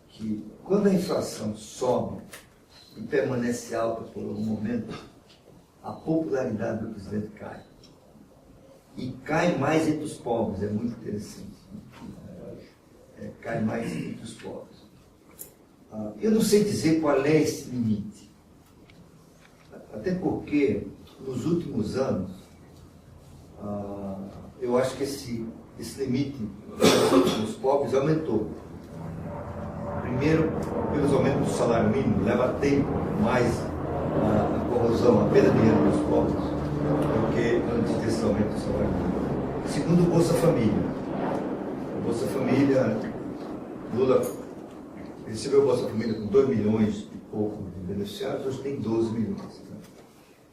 que quando a inflação sobe e permanece alta por um momento, a popularidade do presidente cai. E cai mais entre os pobres, é muito interessante. Cai mais entre os pobres. Eu não sei dizer qual é esse limite. Até porque, nos últimos anos, eu acho que esse limite dos pobres aumentou. Primeiro, pelos aumentos do salário mínimo, leva tempo mais a corrosão, a perda de dinheiro dos pobres, do que antes desse aumento do salário mínimo. Segundo, o Bolsa Família. O Bolsa Família, Lula recebeu o Bolsa Família com 2 milhões e pouco de beneficiários, hoje tem 12 milhões. Né?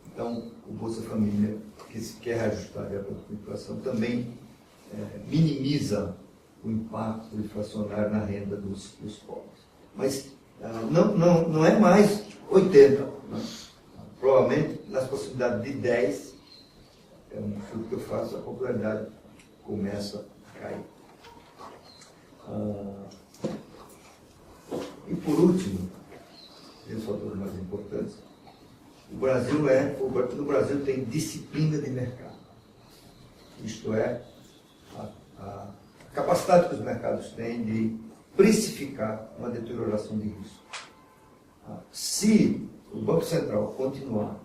Então, o Bolsa Família, que se quer reajustar a inflação, também minimiza o impacto inflacionário na renda dos pobres. Mas não é mais 80. Né? Provavelmente, nas possibilidades de 10, é um chute que eu faço, a popularidade começa a cair. E por último, os fatores mais importantes, no Brasil tem disciplina de mercado. Isto é, a capacidade que os mercados têm de precificar uma deterioração de risco. Se o Banco Central continuar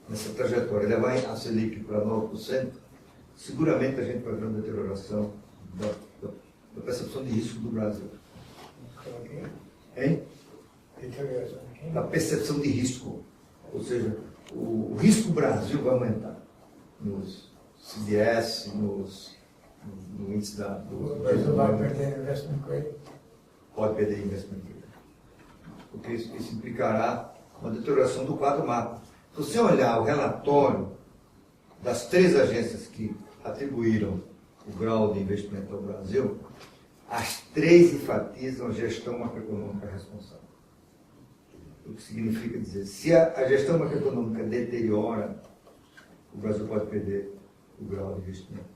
nessa trajetória, levar a Selic para 9%, seguramente a gente vai ver uma deterioração da percepção de risco do Brasil. Hein? Da percepção de risco. Ou seja, o risco Brasil vai aumentar nos CDS, no índice do Brasil vai perder investment grade? Pode perder investment grade. Porque isso implicará uma deterioração do quadro macro. Se você olhar o relatório das 3 agências que atribuíram o grau de investimento ao Brasil, as 3 enfatizam a gestão macroeconômica responsável. O que significa dizer, se a gestão macroeconômica deteriora, o Brasil pode perder o grau de investimento.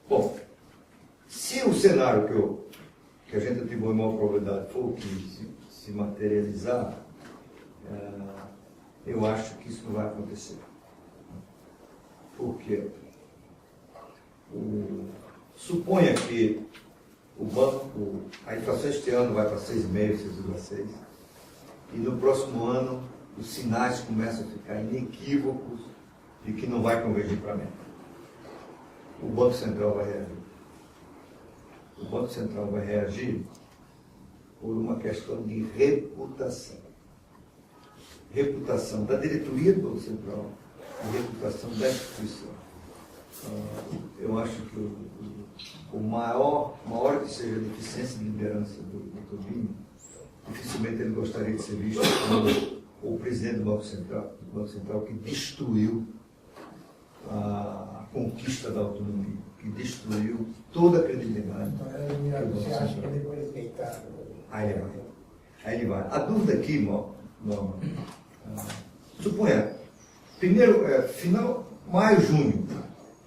Bom, se o cenário que a gente atribui maior probabilidade for o que se materializar, eu acho que isso não vai acontecer. Por quê? Suponha que a inflação este ano vai para 6,5%, 6,6%, e no próximo ano os sinais começam a ficar inequívocos de que não vai convergir para a meta. O Banco Central vai reagir. O Banco Central vai reagir por uma questão de reputação. Reputação da diretoria do Banco Central e reputação da instituição. Eu acho que o maior que seja a deficiência de liderança do Tobini, dificilmente ele gostaria de ser visto como o presidente do Banco Central que destruiu a conquista da autonomia, que destruiu toda a credibilidade. Então, você acha que ele vai deitar? Aí ele vai. A dúvida aqui, Norma, suponha, primeiro, maio, junho,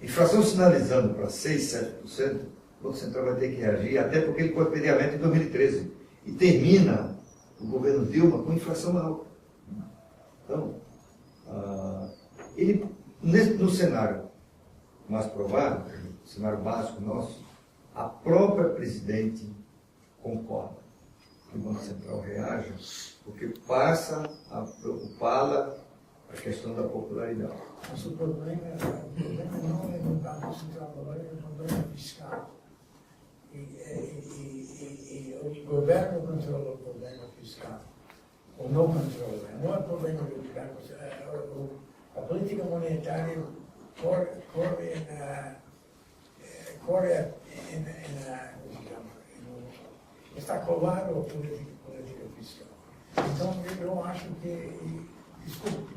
inflação sinalizando para 6%, 7%, o Banco Central vai ter que reagir, até porque ele pode perder a meta em 2013. E termina o governo Dilma com inflação alta. Então, ele, no cenário mais provável, no cenário básico nosso, a própria presidente concorda que o Banco Central reaja, porque passa a preocupá-la a questão da popularidade. Mas o problema não é no Banco Central, agora é o problema fiscal. E o governo controla o problema fiscal, ou não controla. Não é problema do Banco Central. A política monetária corre está colado à política fiscal. Então, eu acho que, desculpe,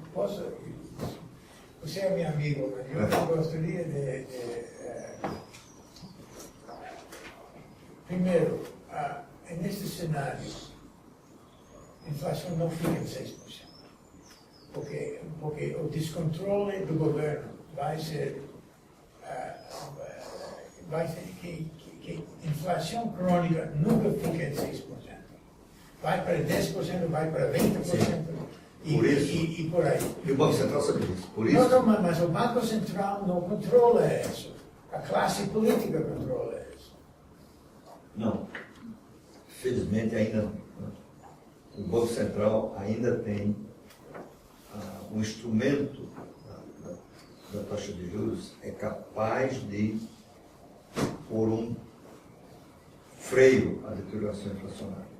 você é meu amigo, mas eu gostaria primeiro, nesse cenário, a inflação não fica em 6%, porque o descontrole do governo vai ser que inflação crônica nunca fica em 6%. Vai para 10%, vai para 20%. E por aí. E o Banco Central sabe disso. Por isso. Não, mas o Banco Central não controla isso. A classe política controla isso. Não. Felizmente ainda não. O Banco Central ainda tem um instrumento da taxa de juros é capaz de pôr um freio à deterioração inflacionária.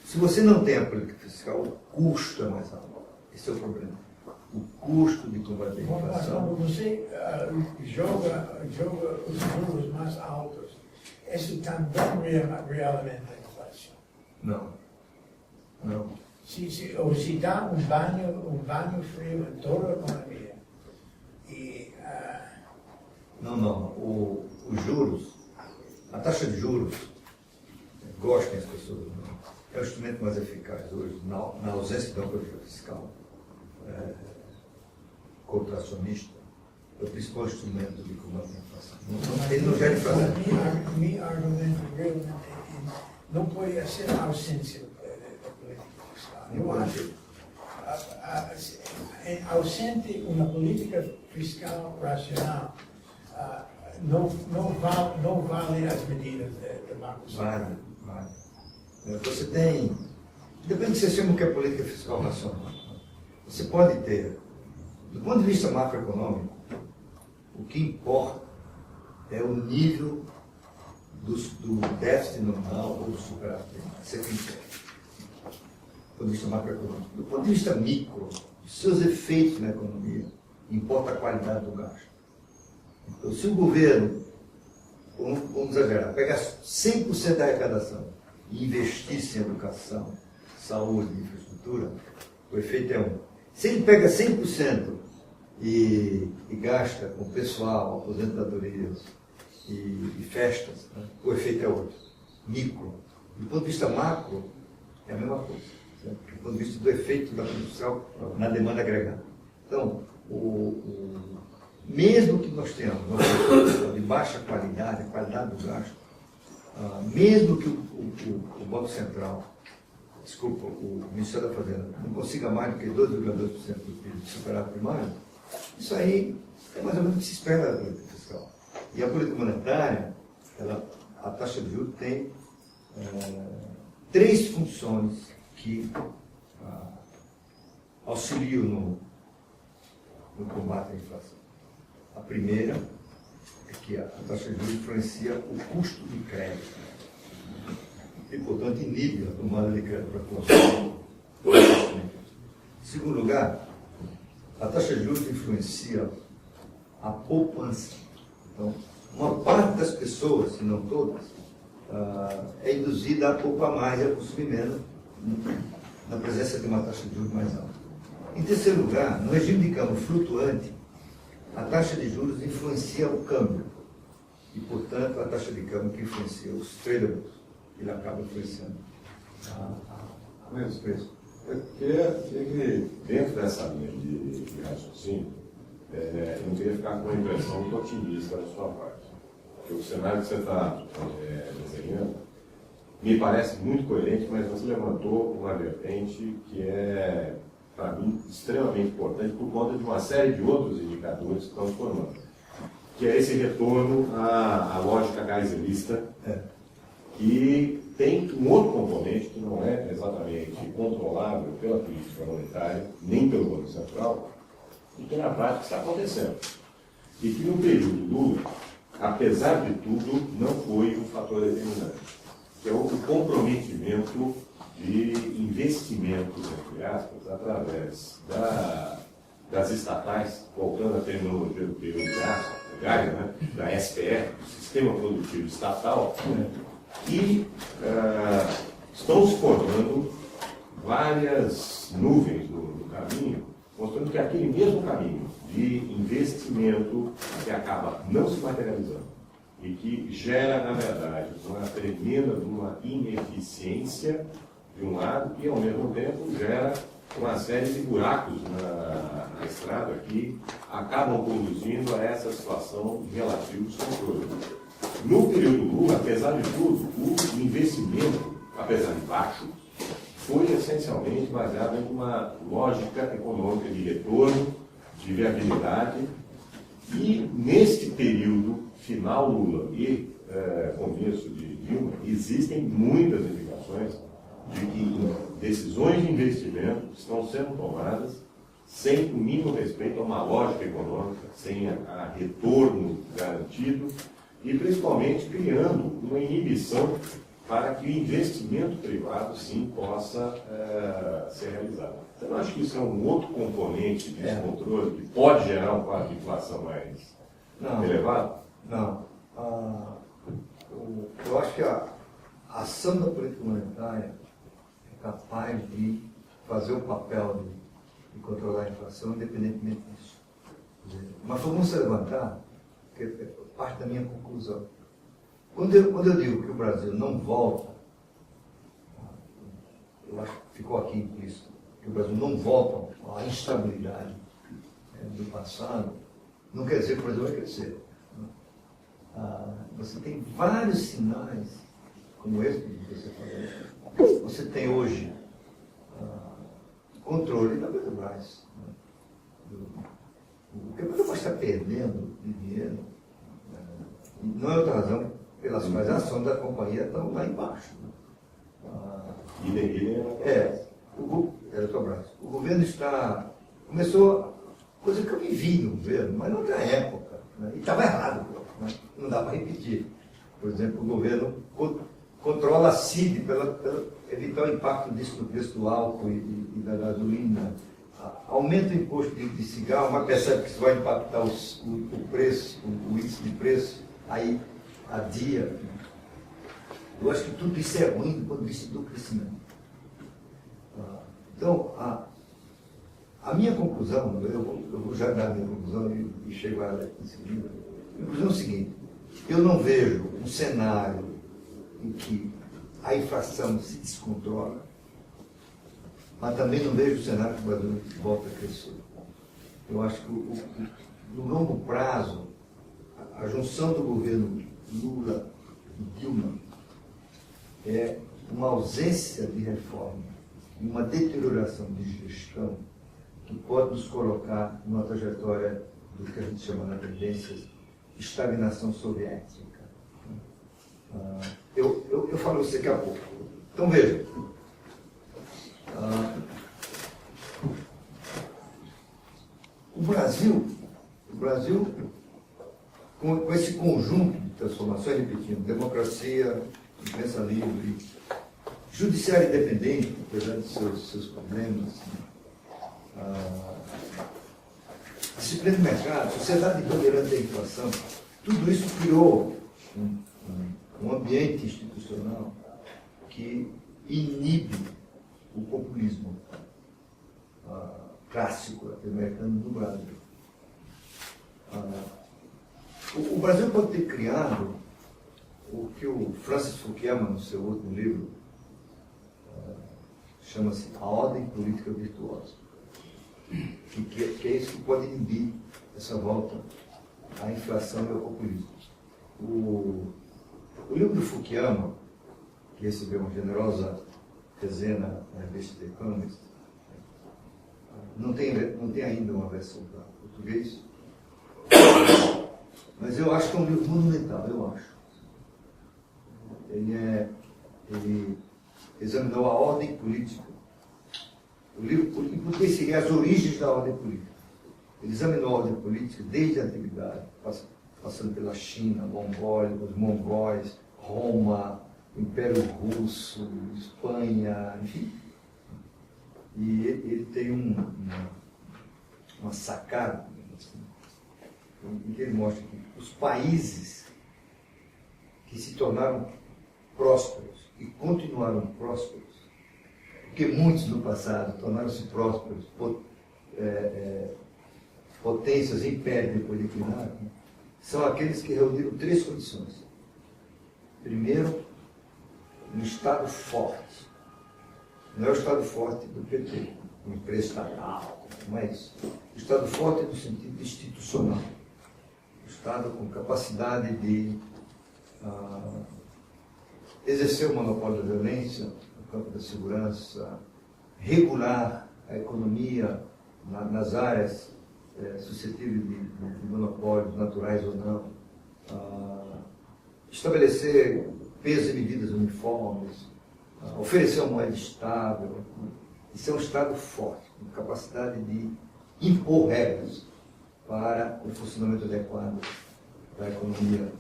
Se você não tem a política fiscal, o custo é mais alto. Esse é o problema. O custo de combater a inflação. Mas quando você joga os juros mais altos, isso também realmente a inflação. Não. Não. Ou se dá um banho frio em toda a economia. Não. Os juros, a taxa de juros, gostem as pessoas, não. É o instrumento mais eficaz hoje, na ausência de uma política fiscal contracionista, é o principal instrumento de combate à inflação. Ele não gera inflação. Meu argumento realmente não pode ser a ausência da política fiscal. Eu acho ausente uma política fiscal racional, não vale as medidas do Banco Central. Vale. Você tem, depende do que você chama o que é política fiscal nacional. Você pode ter, do ponto de vista macroeconômico, o que importa é o nível do déficit normal ou do superávit. Você tem que ter. Do ponto de vista macroeconômico. Do ponto de vista micro, os seus efeitos na economia, importa a qualidade do gasto. Então, se o governo, vamos exagerar, pegar 100% da arrecadação e investisse em educação, saúde e infraestrutura, o efeito é um. Se ele pega 100% e gasta com pessoal, aposentadorias e festas, né, o efeito é outro. Micro. Do ponto de vista macro, é a mesma coisa. Certo? Do ponto de vista do efeito da política fiscal na demanda agregada. Então, mesmo que nós tenhamos uma política de baixa qualidade, a qualidade do gasto, mesmo que o Banco Central, o Ministério da Fazenda, não consiga mais do que 2,2% do PIB de superávit primário, isso aí é mais ou menos o que se espera da política fiscal. E a política monetária, a taxa de juros tem 3 funções que auxiliam no combate à inflação. A primeira é que a taxa de juros influencia o custo de crédito e, portanto, inibe a tomada de crédito para consumo. Em segundo lugar, a taxa de juros influencia a poupança. Então, uma parte das pessoas, se não todas, é induzida a poupar mais e a consumir menos na presença de uma taxa de juros mais alta. Em terceiro lugar, no regime de câmbio flutuante, a taxa de juros influencia o câmbio e, portanto, a taxa de câmbio que influencia os tradables, ele acaba influenciando os preços. Eu queria que, dentro dessa linha de raciocínio, eu não queria ficar com uma impressão muito otimista da sua parte. Porque o cenário que você está desenhando me parece muito coerente, mas você levantou uma vertente que é, para mim, extremamente importante por conta de uma série de outros indicadores que estão se formando. Que é esse retorno à lógica geislerista, que tem um outro componente que não é exatamente controlável pela política monetária, nem pelo Banco Central, e que na prática está acontecendo. E que no período Lula, apesar de tudo, não foi um fator determinante, que é o comprometimento de investimentos, entre aspas, através das estatais, voltando à terminologia do período de Aspa, Portugália, né, da SPE, Sistema Produtivo Estatal, que estão se formando várias nuvens no caminho, mostrando que aquele mesmo caminho de investimento que acaba não se materializando e que gera, na verdade, uma tremenda uma ineficiência de um lado e, ao mesmo tempo, gera uma série de buracos na estrada que acabam conduzindo a essa situação de relativo descontrole. No período Lula, apesar de tudo, o investimento, apesar de baixo, foi essencialmente baseado em uma lógica econômica de retorno, de viabilidade, e neste período final Lula e começo de Dilma, existem muitas indicações de que decisões de investimento estão sendo tomadas sem o mínimo respeito a uma lógica econômica, sem a retorno garantido e principalmente criando uma inibição para que o investimento privado, sim, possa ser realizado. Você não acha que isso é um outro componente de descontrole que pode gerar um quadro de inflação mais elevado? Não. Eu acho que a ação da política monetária é capaz de fazer o papel de controlar a inflação independentemente disso. Mas vamos se levantar, que é parte da minha conclusão. Quando eu digo que o Brasil não volta, eu acho que ficou aqui implícito, que o Brasil não volta à instabilidade do passado, não quer dizer que o Brasil vai crescer. Você tem vários sinais, como esse que você falou. Você tem hoje controle da Petrobras. O que a Petrobras está perdendo de dinheiro não é outra razão pelas quais as ações da companhia estão lá embaixo. Petrobras. O governo começou, coisa que eu vivi no governo, mas não outra época, né? E estava errado, né? Não dá para repetir. Por exemplo, o governo controla a CID para evitar o impacto disso no preço do álcool e da gasolina. Aumenta o imposto de cigarro, mas percebe que isso vai impactar o preço, o índice de preço, aí adia. Eu acho que tudo isso é ruim do ponto de vista do crescimento. Então, a minha conclusão, eu vou já dar a minha conclusão e chego a ela em seguida. A conclusão é o seguinte: eu não vejo um cenário em que a inflação se descontrola, mas também não vejo o cenário que o Brasil volta a crescer. Eu acho que no longo prazo, a junção do governo Lula e Dilma é uma ausência de reforma, uma deterioração de gestão que pode nos colocar numa trajetória do que a gente chama na tendência de estagnação soviética. Eu falo isso daqui a pouco. Então veja, o Brasil com esse conjunto de transformações, repetindo, democracia, imprensa livre, judiciário independente, apesar de seus problemas, disciplina de mercado, sociedade tolerante à inflação, tudo isso criou um ambiente institucional que inibe o populismo clássico latino-americano no Brasil. O Brasil pode ter criado o que o Francis Fukuyama, no seu outro livro, chama-se A Ordem Política Virtuosa, que é isso que pode inibir essa volta à inflação e ao populismo. O livro do Fukuyama, que recebeu uma generosa dezena na revista The Economist, não tem ainda uma versão para português, mas eu acho que é um livro monumental, eu acho. Ele examinou a ordem política. O livro em português seria As Origens da Ordem Política. Ele examinou a ordem política desde a antiguidade, passando pela China, Mongólia, os mongóis, Roma, Império Russo, Espanha, enfim. E ele tem uma sacada, assim, em que ele mostra que os países que se tornaram prósperos e continuaram prósperos, porque muitos no passado tornaram-se prósperos, potências, impérios depois declinaram, são aqueles que reuniram 3 condições. Primeiro, um Estado forte. Não é o Estado forte do PT, uma empresa estatal, não é isso. O Estado forte no sentido institucional. O Estado com capacidade de exercer o monopólio da violência no campo da segurança, regular a economia nas áreas suscetíveis de monopólios naturais ou não, estabelecer pesos e medidas uniformes, oferecer uma moeda estável. Isso é um Estado forte, com capacidade de impor regras para o funcionamento adequado da economia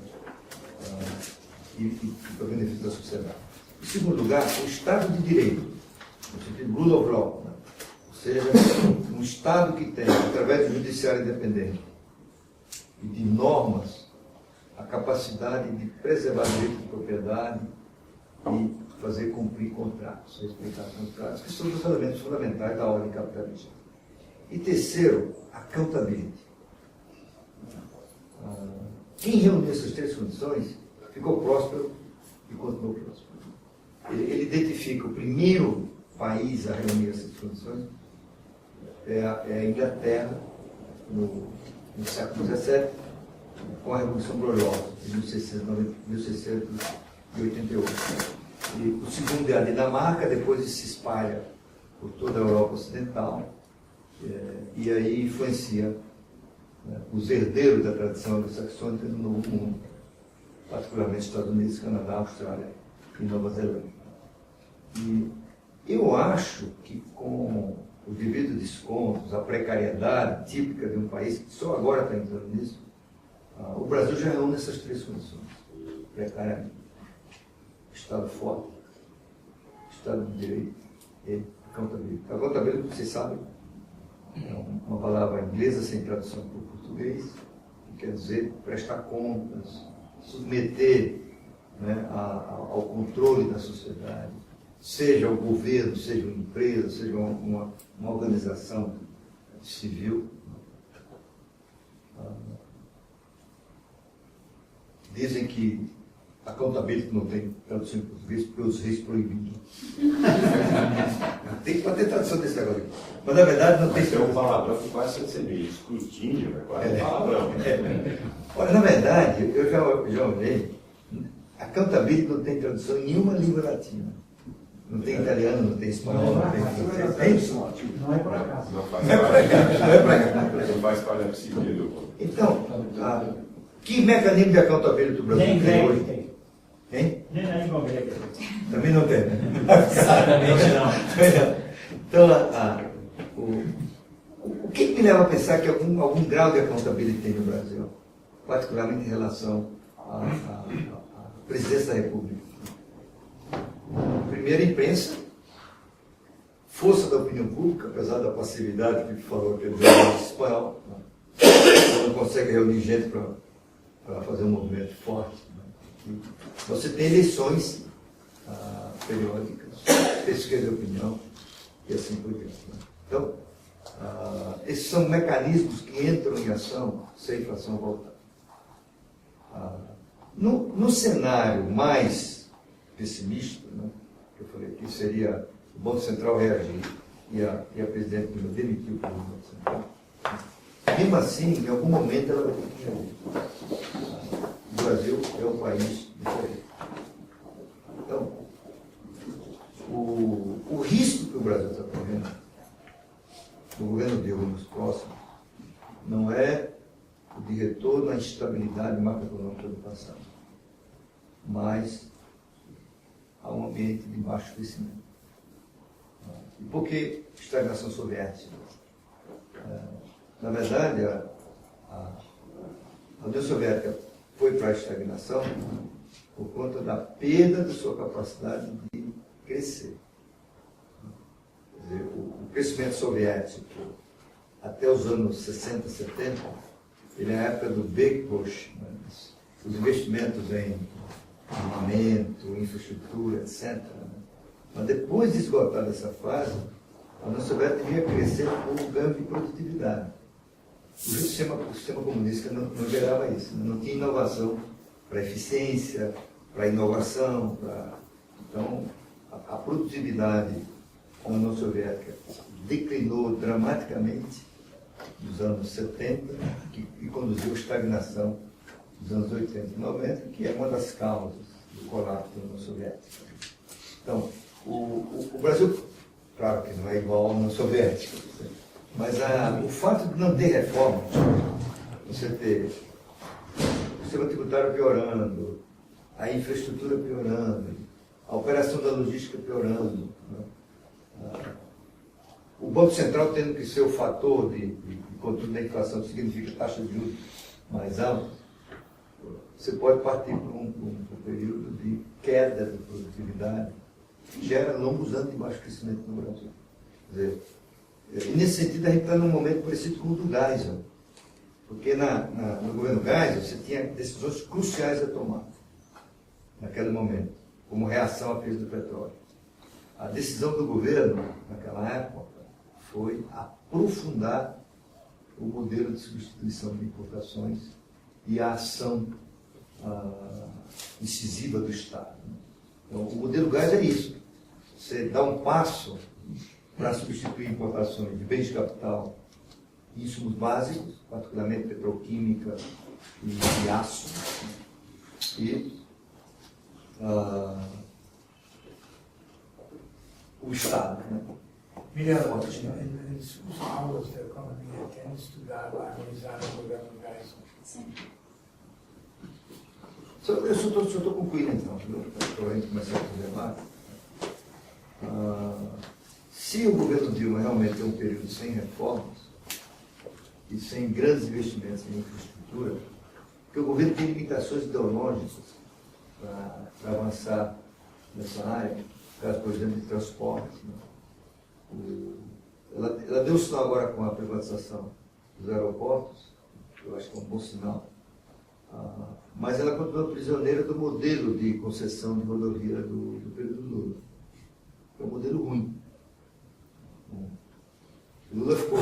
e para o benefício da sociedade. Em segundo lugar, o Estado de Direito, no sentido rule of law, né? Ou seja, um Estado que tem, através do judiciário independente e de normas, a capacidade de preservar direitos de propriedade e fazer cumprir contratos, respeitar contratos, que são os elementos fundamentais da ordem capitalista. E terceiro, accountability. Quem reuniu essas 3 condições ficou próspero e continuou próspero. Ele identifica o primeiro país a reunir essas condições, é a Inglaterra, no século XVII, com a Revolução Gloriosa, de 1688. E o segundo é a Dinamarca, depois ele se espalha por toda a Europa Ocidental, e aí influencia os herdeiros da tradição anglo-saxônica do Novo Mundo, particularmente Estados Unidos, Canadá, Austrália e Nova Zelândia. E eu acho que com os devidos descontos, a precariedade típica de um país que só agora está entrando nisso, o Brasil já reúne essas 3 condições. Precariamente. Estado forte, Estado de Direito e accountability. Accountability, vocês sabem, é uma palavra inglesa sem tradução para o português, que quer dizer prestar contas, submeter, né, ao controle da sociedade, seja o governo, seja uma empresa, seja uma organização civil. Dizem que accountability não tem tradução em português porque os reis proibiram. Tem que ter tradução desse negócio aqui. Mas na verdade não tem. Mas é um palavrão que quase você meio escrutínio, né? Quase palavrão. Olha, na verdade, eu já olhei, accountability não tem tradução em nenhuma língua latina. Não tem italiano, não tem espanhol, não tem francês. Não é por acaso. Não faz parte. Não faz parte da psique. Então, que mecanismo de accountability do Brasil Nem tem grego hoje? tem. Hein? Nem na língua grega. Também não tem, né? Exatamente não. Então, o que me leva a pensar que algum grau de accountability tem no Brasil, particularmente em relação à presidência da República? Primeiro, a imprensa, força da opinião pública, apesar da passividade que falou aquele jornalista espanhol, né? Não consegue reunir gente para fazer um movimento forte. Né? Você tem eleições periódicas, pesquisa de opinião e assim por diante. Né? Então, esses são mecanismos que entram em ação se a inflação voltar. No cenário mais pessimista, né, que eu falei que seria o Banco Central reagir e a presidente demitir o Banco Central, mesmo assim, em algum momento ela vai ter que reagir. O Brasil é um país diferente. Então, o risco que o Brasil está correndo, o governo deu nos próximos, não é o de retorno à instabilidade macroeconômica do passado, mas a um ambiente de baixo crescimento. E por que estagnação soviética? Na verdade, a União Soviética foi para a estagnação por conta da perda de sua capacidade de crescer. Quer dizer, o crescimento soviético até os anos 60, 70 ele é a época do big push, né? Os investimentos em armamento, infraestrutura, etc. Né? Mas depois de esgotar essa fase, a União Soviética vinha crescer com o ganho de produtividade. O sistema comunista não gerava isso, não tinha inovação para eficiência, para inovação, Então, a produtividade na União Soviética declinou dramaticamente nos anos 70 e conduziu à estagnação dos anos 80 e 90, que é uma das causas do colapso da União Soviética. Então, o Brasil, claro que não é igual à União Soviética, mas o fato de não ter reforma, você ter o sistema tributário piorando, a infraestrutura piorando, a operação da logística piorando, né? O Banco Central tendo que ser o fator de controle da inflação, que significa taxa de juros mais alta, você pode partir para um período de queda de produtividade que gera longos anos de baixo crescimento no Brasil. Quer dizer, e nesse sentido a gente está num momento parecido com o do Geisel, porque no governo Geisel você tinha decisões cruciais a tomar naquele momento, como reação à crise do petróleo. A decisão do governo naquela época foi aprofundar o modelo de substituição de importações e a ação incisiva do Estado. Então, o modelo gás é isso. Você dá um passo para substituir importações de bens de capital e insumos básicos, particularmente petroquímica e aço, e o Estado. Né? Miguel, em suas aulas de economia, tem estudado, analisado o governo Geisel? Sim. Eu só estou concluindo então, para a gente começar a fazer lá. Se o governo Dilma realmente é um período sem reformas e sem grandes investimentos em infraestrutura, porque o governo tem limitações ideológicas para avançar nessa área, no caso, por exemplo, de transportes. Né? Ela deu sinal agora com a privatização dos aeroportos, eu acho que é um bom sinal, mas ela continua prisioneira do modelo de concessão de rodovia do período Lula. É um modelo ruim. Lula ficou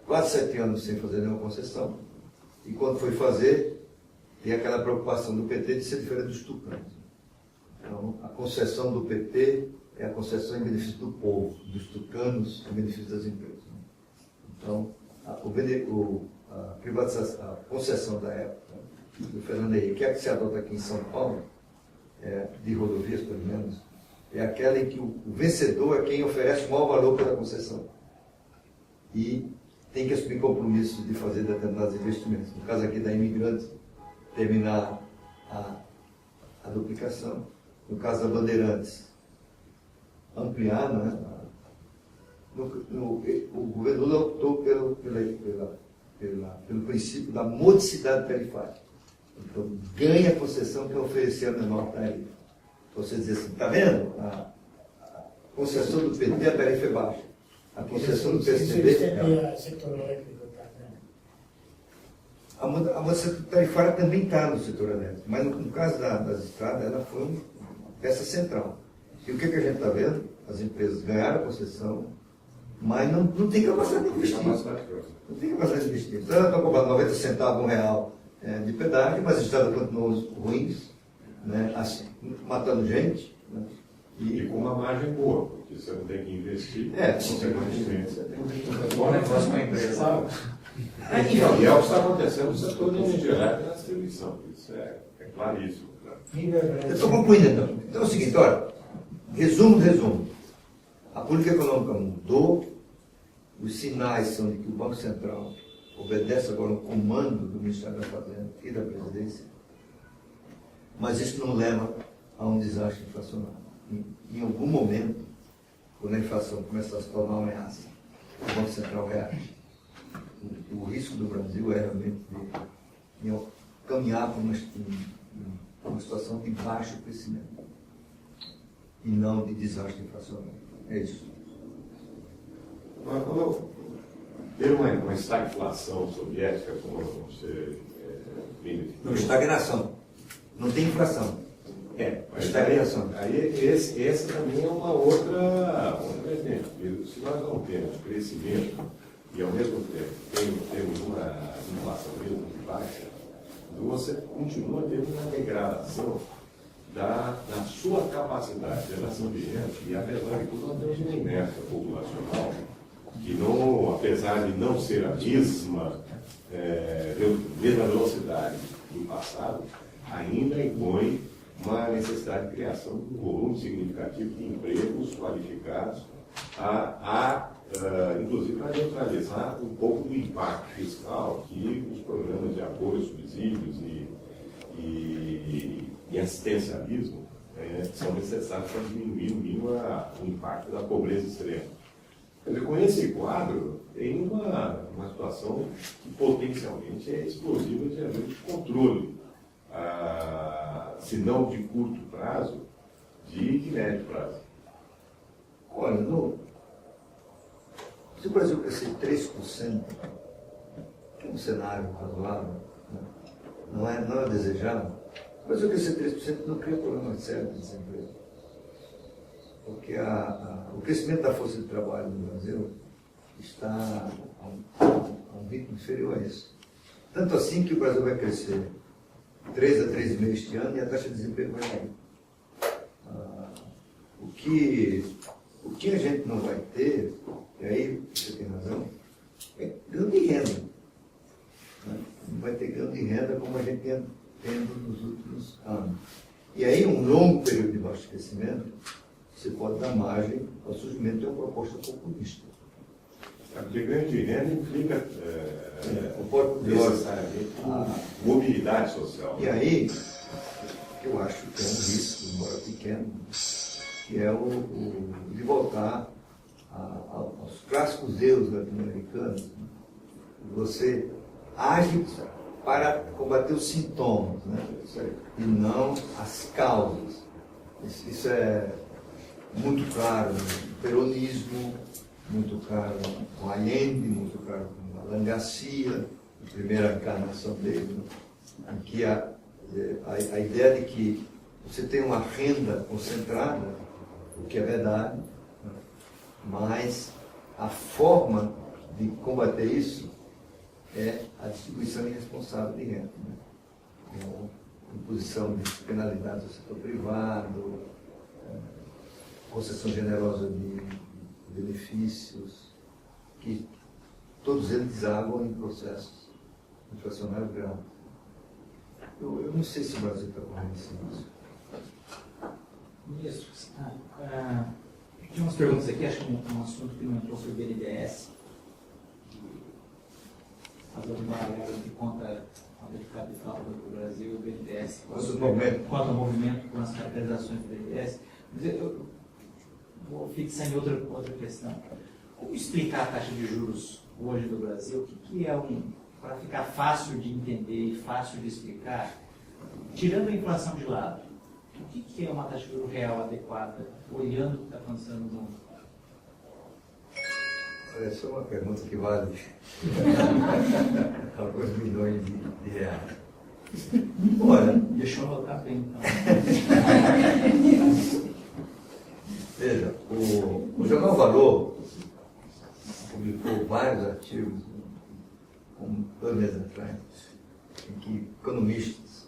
quase 7 anos sem fazer nenhuma concessão, e quando foi fazer, tem aquela preocupação do PT de ser diferente dos tucanos. Então, a concessão do PT é a concessão em benefício do povo, dos tucanos em benefício das empresas. Então, a privatização, a concessão da época do Fernando Henrique, que é a que se adota aqui em São Paulo, de rodovias pelo menos, é aquela em que o vencedor é quem oferece o maior valor pela concessão e tem que assumir compromisso de fazer determinados investimentos. No caso aqui da Imigrantes, terminar a duplicação. No caso da Bandeirantes, ampliar, né? O governo Lula optou pelo princípio da modicidade tarifária. Então, ganha a concessão que é oferecer a menor tarifa. Você diz assim, está vendo? A concessão do PT, a tarifa é baixa. A concessão do PSDB... setor elétrico, tá vendo? A modicidade tarifária também está no setor elétrico, mas no caso das estradas, ela foi uma peça central. E o que a gente está vendo? As empresas ganharam a concessão, mas não tem capacidade de investir. Não tem capacidade de investir. Então, ela está cobrando 90 centavos, R$1 de pedágio, mas as estradas continuam ruins, né, assim, matando gente. Né, e com uma margem boa, porque você não tem que investir, consequentemente. Bom negócio para a empresa. E é o que está acontecendo no setor de energia elétrica e na distribuição. Isso é claríssimo. Eu estou concluindo então. Então é o seguinte, olha, resumo. A política econômica mudou, os sinais são de que o Banco Central obedece agora ao comando do Ministério da Fazenda e da Presidência, mas isso não leva a um desastre inflacionário. Em algum momento, quando a inflação começar a se tornar uma ameaça, o Banco Central reage. O risco do Brasil é realmente de caminhar para uma situação de baixo crescimento e não de desastre inflacionário. É isso. ter uma estagflação soviética, como você bem definiu. Não, estagnação. Não tem inflação. Mas Estagnação. aí essa também é uma outra vertente. Se nós não temos crescimento e ao mesmo tempo temos uma inflação mesmo muito baixa, você continua tendo uma degradação da sua capacidade de geração de renda. E apesar de tudo, nós temos uma inércia populacional que não, apesar de não ser a mesma velocidade do passado, ainda impõe uma necessidade de criação de um volume significativo de empregos qualificados, inclusive para neutralizar um pouco do impacto fiscal que os programas de apoio, subsídios e assistencialismo são necessários para diminuir no mínimo o impacto da pobreza extrema. Quer dizer, com esse quadro, tem uma situação que potencialmente é explosiva de haver controle, se não de curto prazo, de médio prazo. Olha, se o Brasil crescer 3%, que é um cenário razoável, né? não é desejável, se o Brasil crescer 3% não cria problema sério de desemprego. Porque o crescimento da força de trabalho no Brasil está a um ritmo inferior a isso. Tanto assim que o Brasil vai crescer 3 a 3,5% este ano e a taxa de desemprego vai cair. O que a gente não vai ter, e aí você tem razão, é ganho de renda. Né? Não vai ter ganho de renda como a gente tem tendo nos últimos anos. E aí, um longo período de baixo crescimento, você pode dar margem ao surgimento de uma proposta populista. Porque ganho de renda implica necessariamente mobilidade social. E aí, que eu acho que é um risco, embora pequeno, que é o de voltar aos clássicos erros latino-americanos. Você age para combater os sintomas, né? E não as causas. Isso é muito claro no peronismo, muito claro com Allende, muito claro com Alan Garcia, a primeira encarnação dele, né? Em que a ideia de que você tem uma renda concentrada, o que é verdade, né? Mas a forma de combater isso é a distribuição irresponsável de renda, né? Então, imposição de penalidades ao setor privado, concessão generosa de benefícios, que todos eles desaguam em processos inflacionários graves. Eu não sei se o Brasil está correndo esse risco. Ministro, tinha umas perguntas aqui, acho que um assunto que não entrou foi o BNDES. Fazendo uma leva de conta de capital do Brasil, o BNDES. Quanto ao movimento com as caracterizações do BNDES. Mas eu vou fixar em outra questão. Como explicar a taxa de juros hoje do Brasil? O que é para ficar fácil de entender e fácil de explicar, tirando a inflação de lado, o que é uma taxa de juros real adequada, olhando o que está acontecendo no mundo? Essa é uma pergunta que vale alguns milhões de reais. Olha, deixa eu anotar bem, então. Veja, o Jornal Valor publicou vários artigos, como 2 meses atrás, em que economistas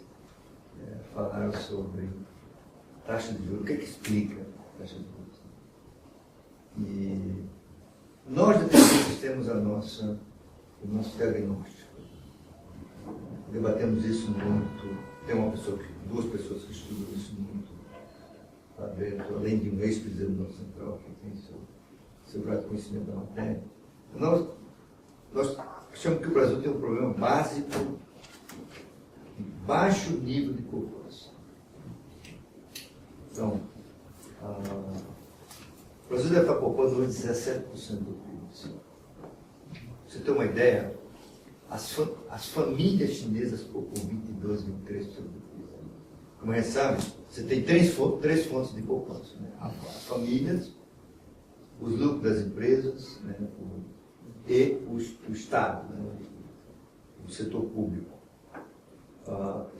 falaram sobre taxa de juros, o que explica a taxa de juros. E nós, depois, temos o nosso diagnóstico. Debatemos isso muito. Tem duas pessoas que estudam isso muito lá dentro, além de um ex-presidente do Banco Central, que tem seu grande conhecimento da matéria. Nós achamos que o Brasil tem um problema básico de baixo nível de poupança. Então, o Brasil deve estar poupando hoje 17% do PIB. Você tem uma ideia? As famílias chinesas poupam 22%, 23% do PIB. Como a gente sabe, você tem três fontes de poupança, né? As famílias, os lucros das empresas, né? e o Estado, né, o setor público.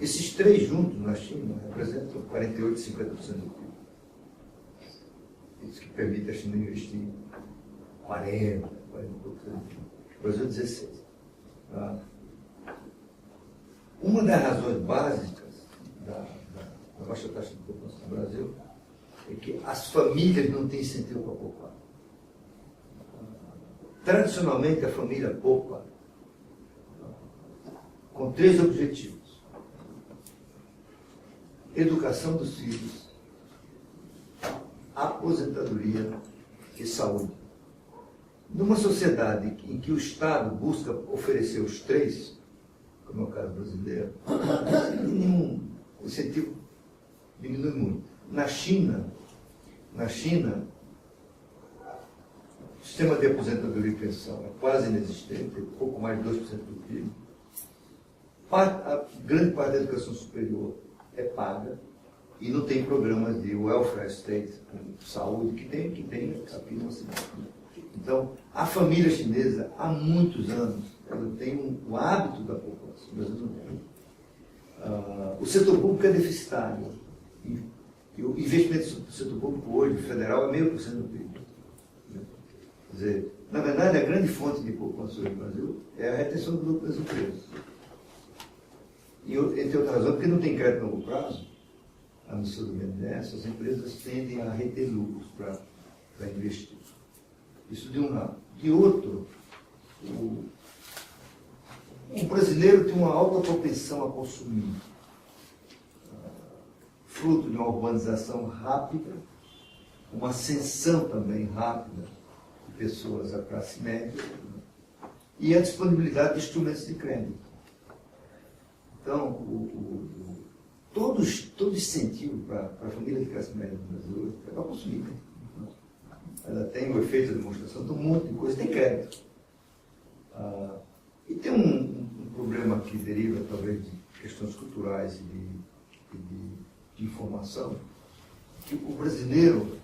Esses três juntos na China representam 48% e 50% do PIB. Isso que permite a China investir 40 e poucos. O Brasil 16%. Uma das razões básicas da baixa taxa de poupança no Brasil é que as famílias não têm incentivo para poupar. Tradicionalmente, a família poupa com três objetivos: educação dos filhos, aposentadoria e saúde. Numa sociedade em que o Estado busca oferecer os três, como é o caso brasileiro, o incentivo diminui muito. Na China, o sistema de aposentadoria e pensão é quase inexistente, é pouco mais de 2% do PIB. A grande parte da educação superior é paga e não tem programas de welfare state, saúde, que tem aqui no Ocidente. Então, a família chinesa, há muitos anos, ela tem o hábito da poupança, o Brasil não tem. O setor público é deficitário. E o investimento do setor público hoje, federal, é 0,5% do PIB. Quer dizer, na verdade, a grande fonte de poupança hoje no Brasil é a retenção do lucro das empresas. E, entre outras razões, porque não tem crédito a longo prazo, a missão do BNDES, as empresas tendem a reter lucros para investir. Isso de um lado. De outro, o brasileiro tem uma alta propensão a consumir, fruto de uma urbanização rápida, uma ascensão também rápida de pessoas à classe média, e a disponibilidade de instrumentos de crédito. Então, todo incentivo para a família de classe média no Brasil é para consumir. Né? Ela tem o efeito de demonstração de um monte de coisa, tem crédito. E tem um problema que deriva, talvez, de questões culturais e de informação, que o brasileiro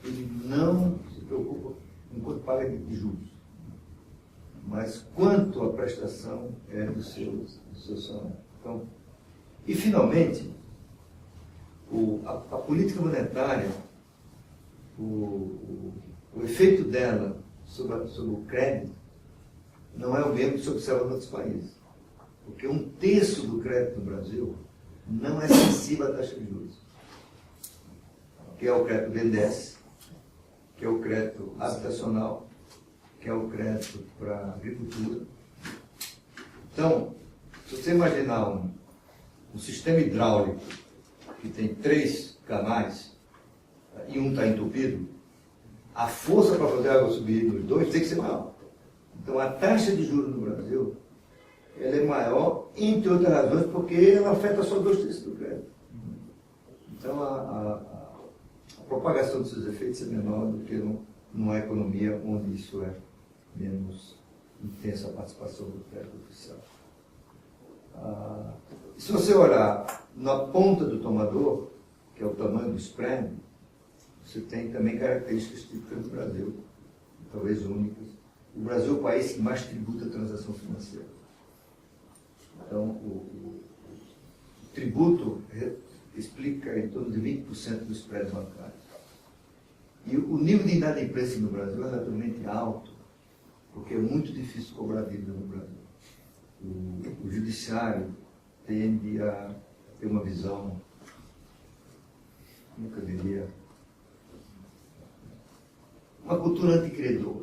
ele não se preocupa com quanto paga de juros, mas quanto a prestação é do seu salário. Então, e, finalmente, a política monetária, o efeito dela sobre o crédito não é o mesmo que se observa em outros países. Porque 1/3 do crédito no Brasil não é sensível à taxa de juros. Que é o crédito BNDES, que é o crédito habitacional, que é o crédito para agricultura. Então, se você imaginar um sistema hidráulico que tem 3 canais e um está entupido, a força para fazer a água subir nos dois tem que ser maior. Então, a taxa de juros no Brasil ela é maior, entre outras razões, porque ela afeta só 2/3 do crédito. Então, a propagação dos seus efeitos é menor do que numa economia onde isso é menos intensa, a participação do crédito oficial. Se você olhar na ponta do tomador, que é o tamanho do spread, você tem também características típicas do Brasil, talvez únicas. O Brasil é o país que mais tributa a transação financeira. Então, o tributo explica em torno de 20% do spread bancário. E o nível de inadimplência no Brasil é relativamente alto, porque é muito difícil cobrar dívida no Brasil. O judiciário tende a ter uma visão, como eu diria, uma cultura anticredor.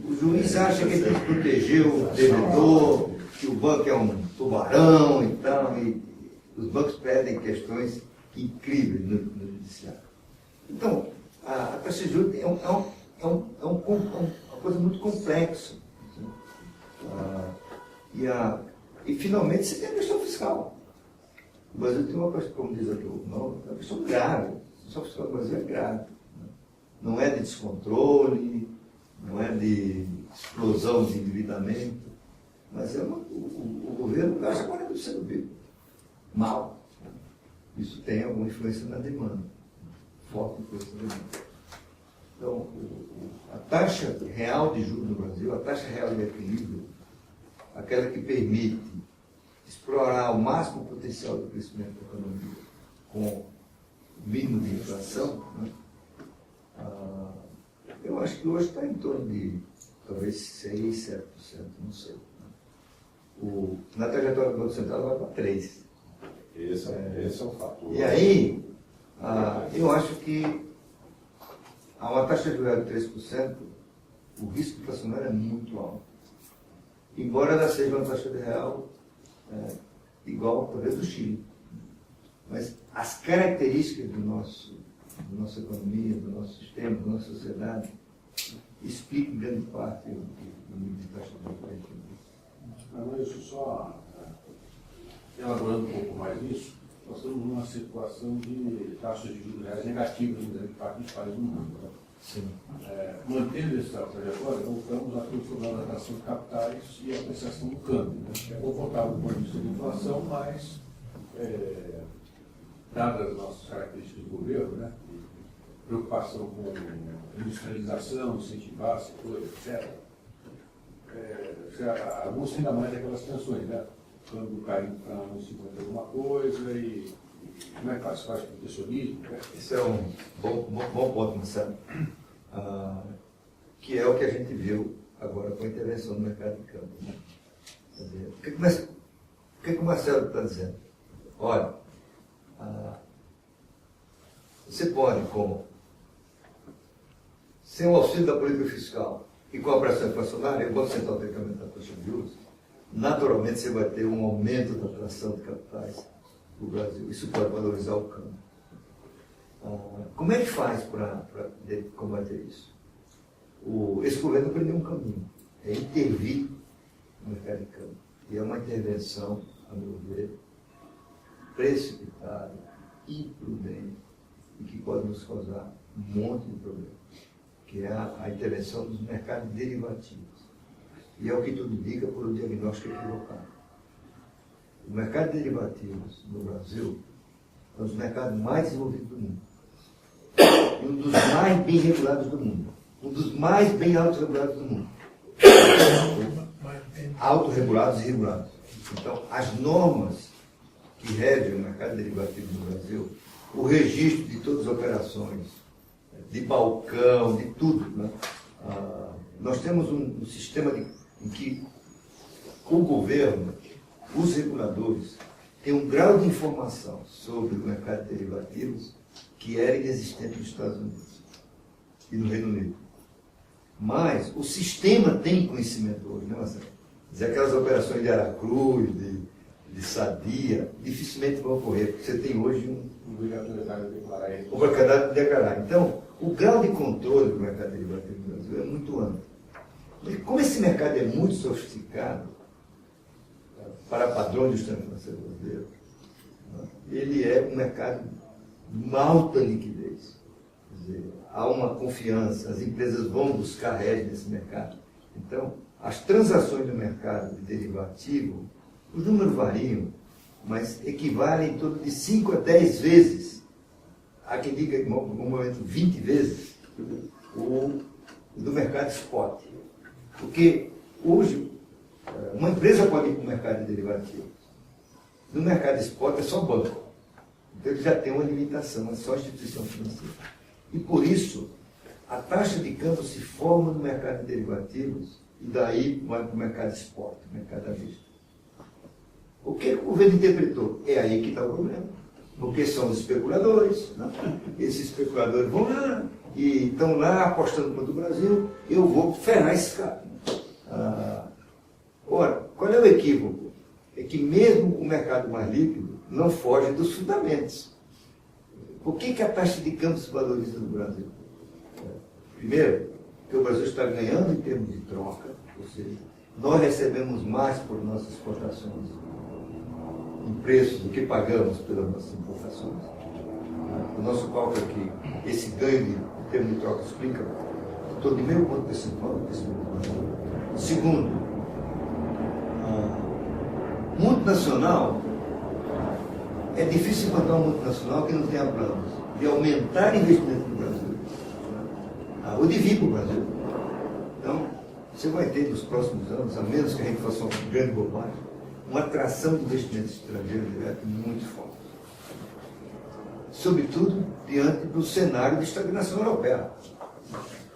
O juiz acha que ele tem que proteger o devedor, que o banco é um tubarão e tal, e os bancos pedem questões incríveis no judiciário. Então, a taxa de juros é uma coisa muito complexa. E finalmente você tem a questão fiscal. O Brasil tem uma questão, como diz aqui o nome, uma questão grave. A questão fiscal do Brasil é grave. Não é de descontrole, não é de explosão de endividamento, mas o governo gasta 40% do PIB. Mal. Isso tem alguma influência na demanda. Forte influência na demanda. Então, A taxa real de juros no Brasil, a taxa real de equilíbrio, aquela que permite explorar o máximo potencial do crescimento da economia com o mínimo de inflação, né? Eu acho que hoje está em torno de talvez 6%, 7%, não sei. Na trajetória do Banco Central vai para 3%. Esse é um fator. E aí, eu acho que a uma taxa de juros de 3%, o risco inflacionário é muito alto. Embora ela seja uma taxa de real igual, talvez, do Chile. Mas as características da nossa economia, do nosso sistema, da nossa sociedade, explicam grande parte do nível de taxa de juros. Não, isso só elaborando um pouco mais nisso, nós estamos numa situação de taxas de juros reais negativas em grande parte dos países do mundo. Né? Sim. Mantendo essa trajetória, voltamos àquele problema da atração de capitais e a apreciação do câmbio. Né? É confortável do ponto de vista de inflação, mas, dadas as nossas características do governo, né? Preocupação com industrialização, incentivar setores, etc., a busca ainda mais daquelas tensões, né? Quando caindo para 1,50 alguma coisa e como é que faz? Faz protecionismo? Né? Esse é um bom ponto, Marcelo, que é o que a gente viu agora com a intervenção no mercado de câmbio. Né? Quer dizer, o que o Marcelo está dizendo? Olha, você pode, sem o auxílio da política fiscal e com a pressão inflacionária, o Banco Central tem que aumentar a taxa de juros, naturalmente você vai ter um aumento da atração de capitais no Brasil. Isso pode valorizar o câmbio. Como é que faz para combater isso? Esse governo aprendeu um caminho, é intervir no mercado de câmbio. E é uma intervenção, a meu ver, precipitada, imprudente e que pode nos causar um monte de problemas, que é a intervenção dos mercados derivativos. E é o que tudo indica por um diagnóstico equivocado. O mercado de derivativos no Brasil é um dos mercados mais desenvolvidos do mundo. E um dos mais bem regulados do mundo. Um dos mais bem autorregulados do mundo. Autorregulados e regulados. Então, as normas que regem o mercado de derivativos no Brasil, o registro de todas as operações, de balcão, de tudo, né? Nós temos um sistema em que o governo, os reguladores, têm um grau de informação sobre o mercado de derivativos que era inexistente nos Estados Unidos e no Reino Unido. Mas o sistema tem conhecimento hoje, né, Marcelo? Dizer, aquelas operações de Aracruz, de Sadia, dificilmente vão ocorrer, porque você tem hoje obrigatoriedade de declarar. Então, o grau de controle do mercado derivativo no Brasil é muito amplo. Mas como esse mercado é muito sofisticado, para padrões do sistema financeiro brasileiro, ele é um mercado de alta liquidez. Quer dizer, há uma confiança, as empresas vão buscar hedge nesse mercado. Então, as transações no mercado de derivativo, os números variam, mas equivalem em torno de 5 a 10 vezes, há quem diga em algum momento 20 vezes, o do mercado spot. Porque hoje, uma empresa pode ir para o mercado de derivativos. No mercado spot é só banco. Então ele já tem uma limitação, é só instituição financeira. E por isso, a taxa de câmbio se forma no mercado de derivativos e daí vai para o mercado spot, mercado à vista. O que o governo interpretou? É aí que está o problema. Porque são os especuladores, né? Esses especuladores vão lá e estão lá apostando contra o Brasil, eu vou ferrar esse cara. Ora, qual é o equívoco? É que mesmo o mercado mais líquido não foge dos fundamentos. Por que a taxa de câmbio se valoriza no Brasil? Primeiro, porque o Brasil está ganhando em termos de troca, ou seja, nós recebemos mais por nossas exportações em preços do que pagamos pelas nossas importações. O nosso cálculo aqui, esse ganho em termos de troca explica em torno de meio ponto percentual do crescimento do Brasil. Segundo, multinacional, é difícil encontrar um multinacional que não tenha planos de aumentar investimento no Brasil, ou de vir para o Brasil. você vai ter nos próximos anos, a menos que a gente faça uma grande bobagem, uma atração de investimento estrangeiro direto muito forte. Sobretudo diante do cenário de estagnação europeia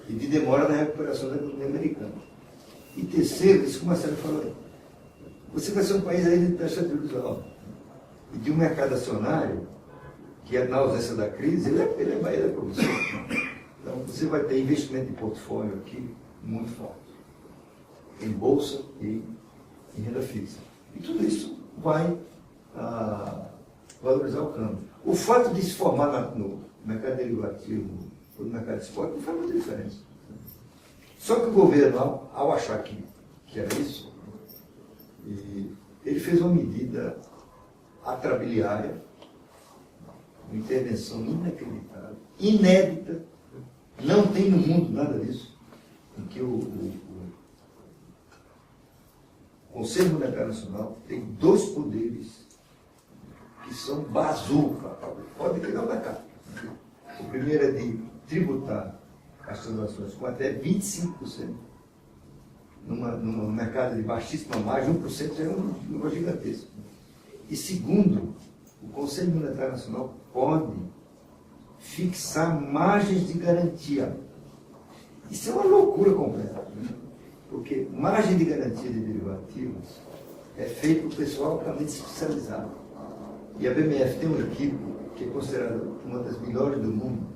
e de demora na recuperação da economia americana. E terceiro, isso que o Marcelo falou, você vai ser um país aí de taxa de juros alta e de um mercado acionário que, na ausência da crise, ele é promissor. Então, você vai ter investimento em portfólio aqui muito forte, em bolsa e em renda fixa. E tudo isso vai valorizar o câmbio. O fato de se formar no mercado derivativo ou no mercado de esporte não faz muita diferença. Só que o governo, ao achar que era isso, ele fez uma medida atrabiliária, uma intervenção inacreditável, inédita, não tem no mundo nada disso, em que o Conselho Monetário Nacional tem dois poderes que são bazuca, pode pegar o da cá. O primeiro é de tributar as transações com até 25%. Num mercado de baixíssima margem, 1% já é um número gigantesco. E segundo, o Conselho Monetário Nacional pode fixar margens de garantia. Isso é uma loucura completa, né? Porque margem de garantia de derivativos é feito por pessoal altamente especializado. E a BMF tem uma equipe que é considerada uma das melhores do mundo,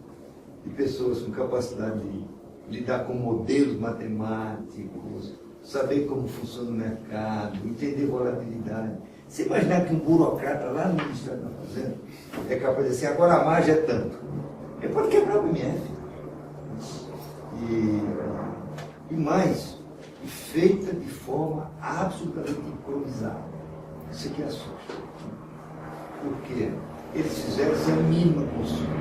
de pessoas com capacidade de lidar com modelos matemáticos, saber como funciona o mercado, entender volatilidade. Você imaginar que um burocrata lá no Ministério da Fazenda é capaz de dizer assim, agora a margem é tanto. Ele pode quebrar o BMF. E mais, feita de forma absolutamente improvisada. Isso aqui assusta. Porque eles fizeram sem a mínima consulta.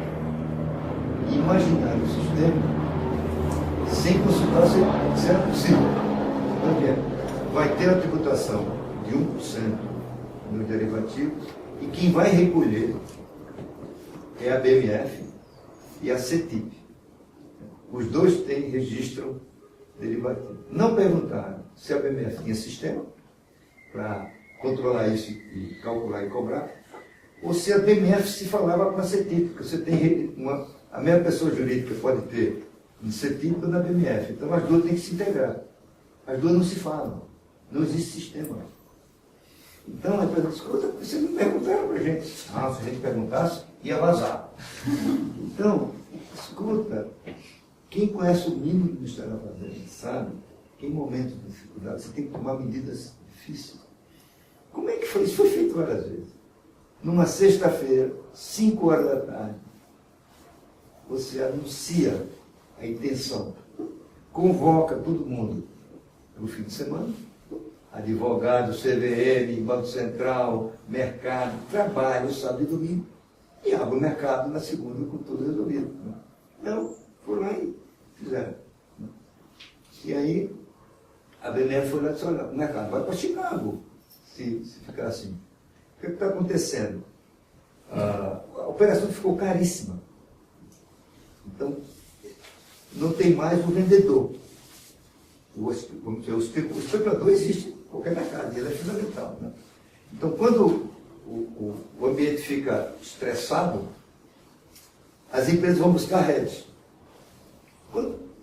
E imaginaram o sistema sem consultar se era possível. Então, vai ter a tributação de 1% nos derivativos e quem vai recolher é a BMF e a CETIP. Os dois registram derivativo. Não perguntaram se a BMF tinha sistema para controlar isso e calcular e cobrar, ou se a BMF se falava com a CETIP, porque você tem a mesma pessoa jurídica pode ter no CETIP ou na BMF. Então as duas têm que se integrar. As duas não se falam. Não existe sistema. Então, a pessoa escuta, vocês não perguntaram para a gente. Se a gente perguntasse, ia vazar. Então, escuta, quem conhece o mínimo do Ministério da Fazenda sabe que em momentos de dificuldade você tem que tomar medidas difíceis. Como é que foi? Isso foi feito várias vezes. Numa sexta-feira, 5 horas da tarde, você anuncia a intenção, convoca todo mundo para o fim de semana, advogado, CVM, Banco Central, mercado, trabalho, sábado e domingo, e abre o mercado na segunda com tudo resolvido. Não, foram lá e fizeram. E aí, a BNF foi lá e disse, olha, o mercado vai para Chicago, se ficar assim. O que está acontecendo? A operação ficou caríssima. Então, não tem mais o vendedor. O especulador existe em qualquer mercado, ele é fundamental. Né? Então, quando o ambiente fica estressado, as empresas vão buscar hedge.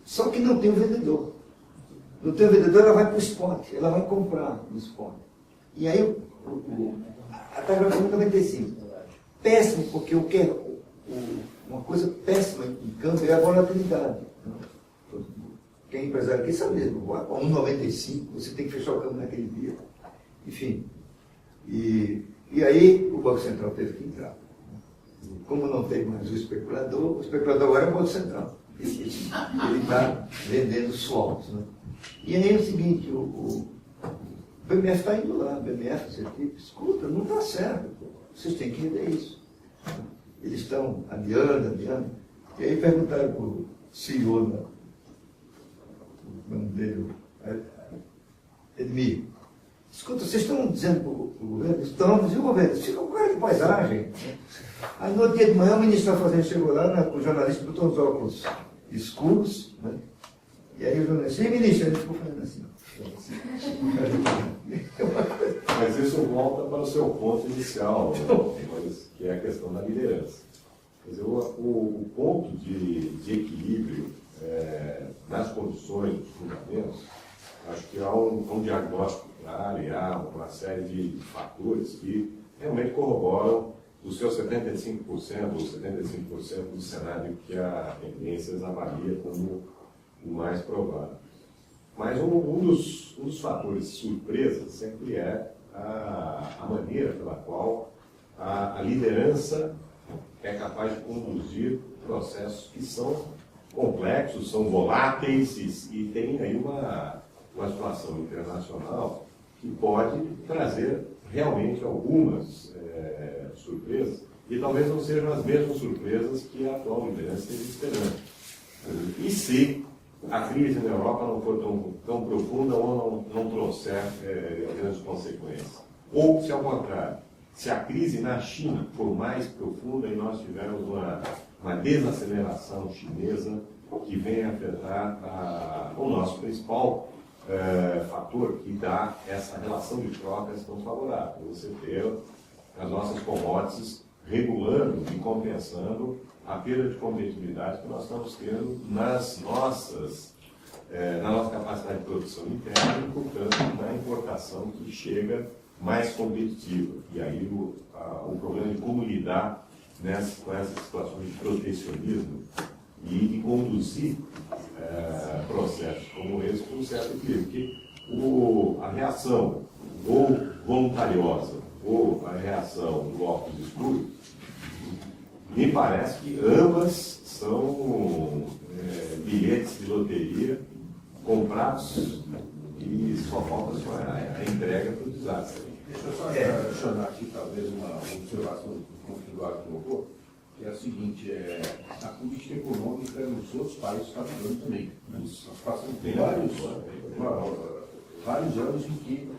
Só que não tem o vendedor. Não tem o vendedor, ela vai para o spot, ela vai comprar no spot. E aí, a tabela 95. Péssimo, porque uma coisa péssima em câmbio é a volatilidade. Quem é empresário aqui sabe mesmo, a 1,95, você tem que fechar o câmbio naquele dia. Enfim. E aí o Banco Central teve que entrar. Como não tem mais o especulador agora é o Banco Central. Ele está vendendo swaps. Né? E aí é o seguinte, o BMF está indo lá, BMF, CETIP, escuta, não está certo, vocês têm que entender isso. Eles estão adiando. E aí perguntaram para o CEO, o nome dele, Edmir, escuta, vocês estão dizendo para o governo? Estamos, e o governo? Fica um cara de paisagem. Aí no outro dia de manhã o ministro da Fazenda chegou lá, né, o jornalista botou os óculos escuros, né, E aí o jornalista, sim, ministro, ele ficou fazendo assim. Mas isso volta para o seu ponto inicial, que é a questão da liderança. Quer dizer, o ponto de equilíbrio nas condições, dos fundamentos, acho que há um diagnóstico claro e há uma série de fatores que realmente corroboram os seus 75% ou 75% do cenário que a tendências avalia como o mais provável. Mas um dos fatores de surpresa sempre é a maneira pela qual a liderança é capaz de conduzir processos que são complexos, são voláteis e tem aí uma situação internacional que pode trazer realmente algumas surpresas e talvez não sejam as mesmas surpresas que a atual liderança esteja esperando. E se a crise na Europa não for tão profunda ou não trouxer grandes consequências? Ou, se ao contrário, se a crise na China for mais profunda e nós tivermos uma desaceleração chinesa que venha afetar o nosso principal fator que dá essa relação de trocas tão favorável, você ter as nossas commodities regulando e compensando a perda de competitividade que nós estamos tendo na nossa capacidade de produção interna e, portanto, na importação que chega mais competitiva. E aí o problema de como lidar com essas situações de protecionismo e conduzir processos como esse com um certo equilíbrio. Porque a reação ou voluntariosa ou a reação do óculos escuro, me parece que ambas são bilhetes de loteria comprados e só falta a entrega para o desastre. Deixa eu só adicionar aqui, talvez, uma observação que o Eduardo colocou, que é a seguinte, a política econômica nos outros países está mudando também. Nós passamos vários anos em que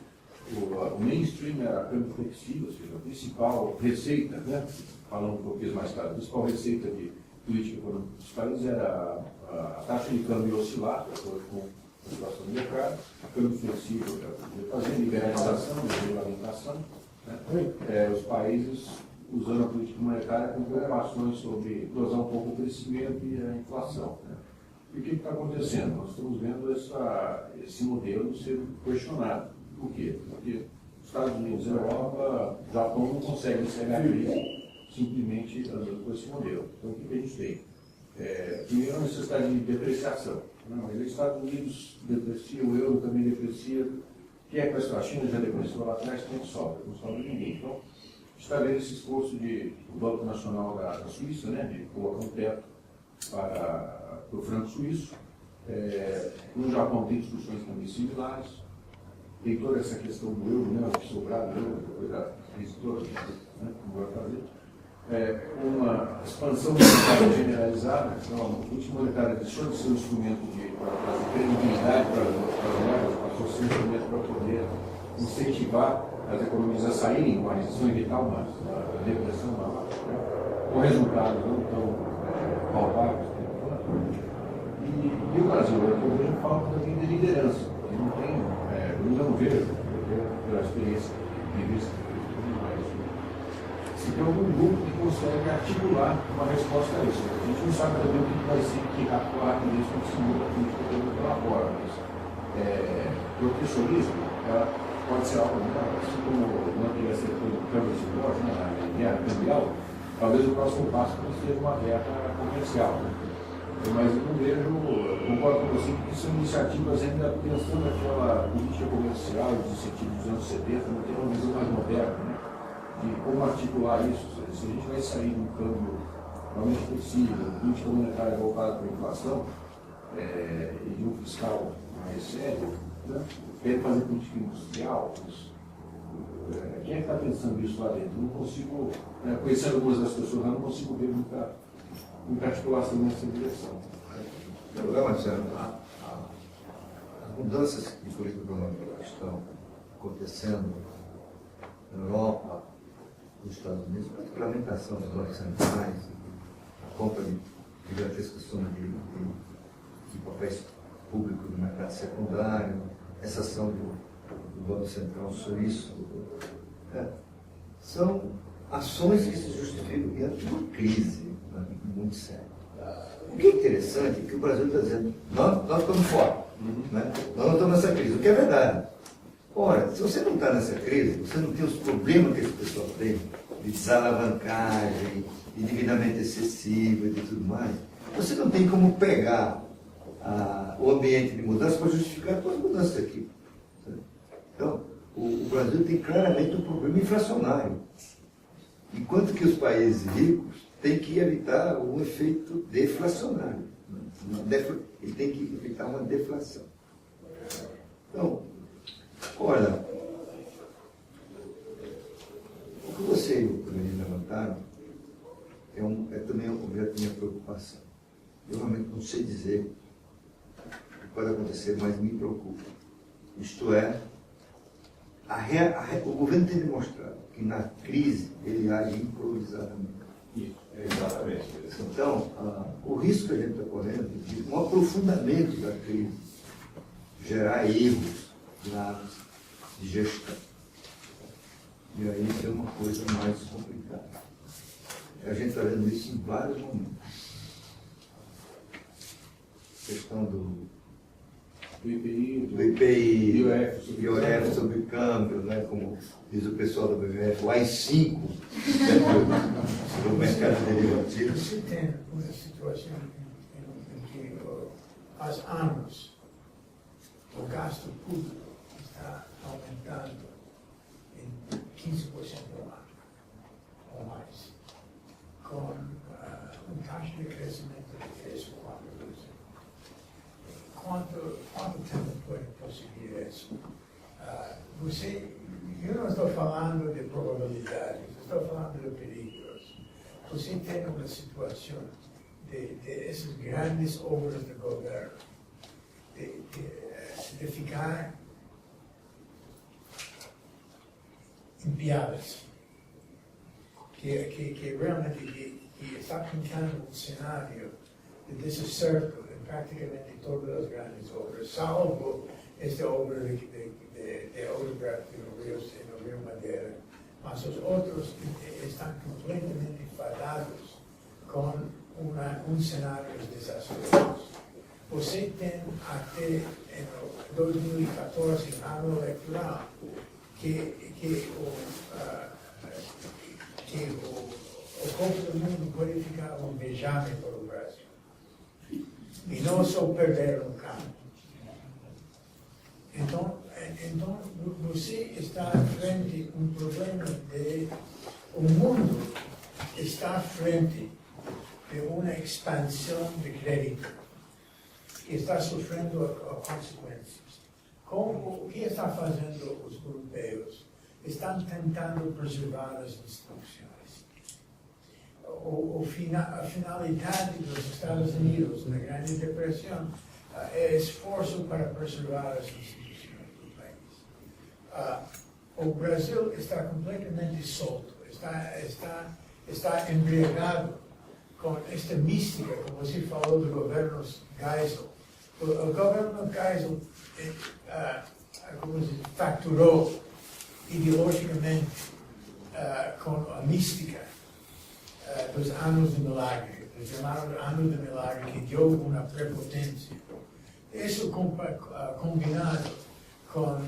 o mainstream era câmbio flexível, ou seja, a principal receita, né, falando um pouquinho mais tarde, a principal receita de política econômica dos países era a taxa de câmbio oscilar, de acordo com a situação do mercado, a câmbio flexível para fazer liberalização, regulamentação, né, os países usando a política monetária com preocupações sobre dosar um pouco o crescimento e a inflação. Né. E o que está acontecendo? Nós estamos vendo esse modelo ser questionado. Por quê? Porque os Estados Unidos e a Europa, o Japão não conseguem enxergar a crise simplesmente andando com esse modelo. Então, o que a gente tem? Primeiro, a necessidade de depreciação. Mas os Estados Unidos depreciam, o euro também deprecia. O que é que a China já depreciou lá atrás? Tem sobra, não sobra ninguém. Então, está vendo esse esforço do Banco Nacional da Suíça, né, de colocar um teto para o franco suíço. No Japão tem discussões também similares. Tem toda essa questão do euro, né, o sobrado do euro, depois da crise toda, né, como vai fazer. Uma expansão monetária generalizada, então a política monetária deixou de ser um instrumento para trazer credibilidade para as moedas, passou a ser um instrumento para poder incentivar as economias a saírem com a recessão, evitar uma depressão, com resultados não tão palpáveis. E o Brasil, eu vejo falta também de liderança. Eu não tenho, eu não vejo, pela experiência de vista, se tem algum grupo que consegue articular uma resposta a isso. A gente não sabe também o que vai ser que atuar nisso quando se muda a política econômica lá fora, mas protecionismo pode ser algo, assim como não teria sido o câmbio de voz, né, na guerra cambial, talvez o próximo passo seja uma guerra comercial. Né? Mas eu não vejo, concordo com você, que são iniciativas ainda pensando naquela política comercial dos incentivos dos anos 70, não tem uma visão mais moderna, né? De como articular isso. Se a gente vai sair de um câmbio realmente flexível, política monetária voltada para a inflação e de um fiscal mais sério, né? Quer fazer política industrial, quem é que está pensando isso lá dentro? Eu não consigo, conhecendo algumas das pessoas, eu não consigo ver muita articulação nessa direção. Marcelo, as mudanças de política econômica que estão acontecendo na Europa, nos Estados Unidos, particularmente a ação dos bancos centrais, a compra de gigantescas somas de papéis público do mercado secundário, essa ação do Banco Central Suíço. São ações que se justificam diante de uma crise, né, muito séria. O que é interessante é que o Brasil está dizendo, nós estamos fora, né? Nós não estamos nessa crise, o que é verdade. Ora, se você não está nessa crise, você não tem os problemas que esse pessoal tem, de desalavancagem, de endividamento excessivo e de tudo mais, você não tem como pegar o ambiente de mudança para justificar todas as mudanças aqui. Então, o Brasil tem claramente um problema inflacionário. Enquanto que os países ricos têm que evitar um efeito deflacionário. Ele tem que evitar uma deflação. Então, olha, o que você e o Presidente levantaram é também um objeto de minha preocupação. Eu realmente não sei dizer o que pode acontecer, mas me preocupa. Isto é, o governo tem demonstrado que na crise ele age improvisadamente. Isso, exatamente. Então, o risco que a gente está correndo é de um aprofundamento da crise gerar erros graves de gestão. E aí isso é uma coisa mais complicada. A gente está vendo isso em vários momentos. A questão do IPI, IOF sobre câmbio, né, como diz o pessoal do BVF, o AI-5, sobre o mercado derivativo. Você tem uma situação em que há anos o gasto público está aumentando em 15% ao ano, ou mais, com taxa de crescimento de 3 ou 4%. Quanto tempo pode prosseguir isso? Eu não estou falando de probabilidades, estou falando de perigos. Você tem uma situação de essas grandes obras de governo, de ficar enviadas, que realmente está pintando um cenário de desacerto em praticamente todas as grandes obras, salvo esta obra de Odebrecht no Rio Madeira. Mas os outros estão completamente fadados com um cenário desastroso. Você tem até em 2014, ano eleitoral, que o povo do mundo pode ficar um vexame para o Brasil. E não só perder no campo. Então, você está frente a um problema de... O mundo está à frente de uma expansão de crédito que está sofrendo consequências. O que está fazendo os europeus? Estão tentando preservar as instituições. A finalidade dos Estados Unidos na Grande Depressão é esforço para preservar as instituições do país. O Brasil está completamente solto, está embriagado com esta mística, como você falou, do governo Geisel. O governo Geisel facturou ideologicamente com a mística dos anos de milagre, dos chamados anos de milagre, que deu uma prepotência. Isso combinado com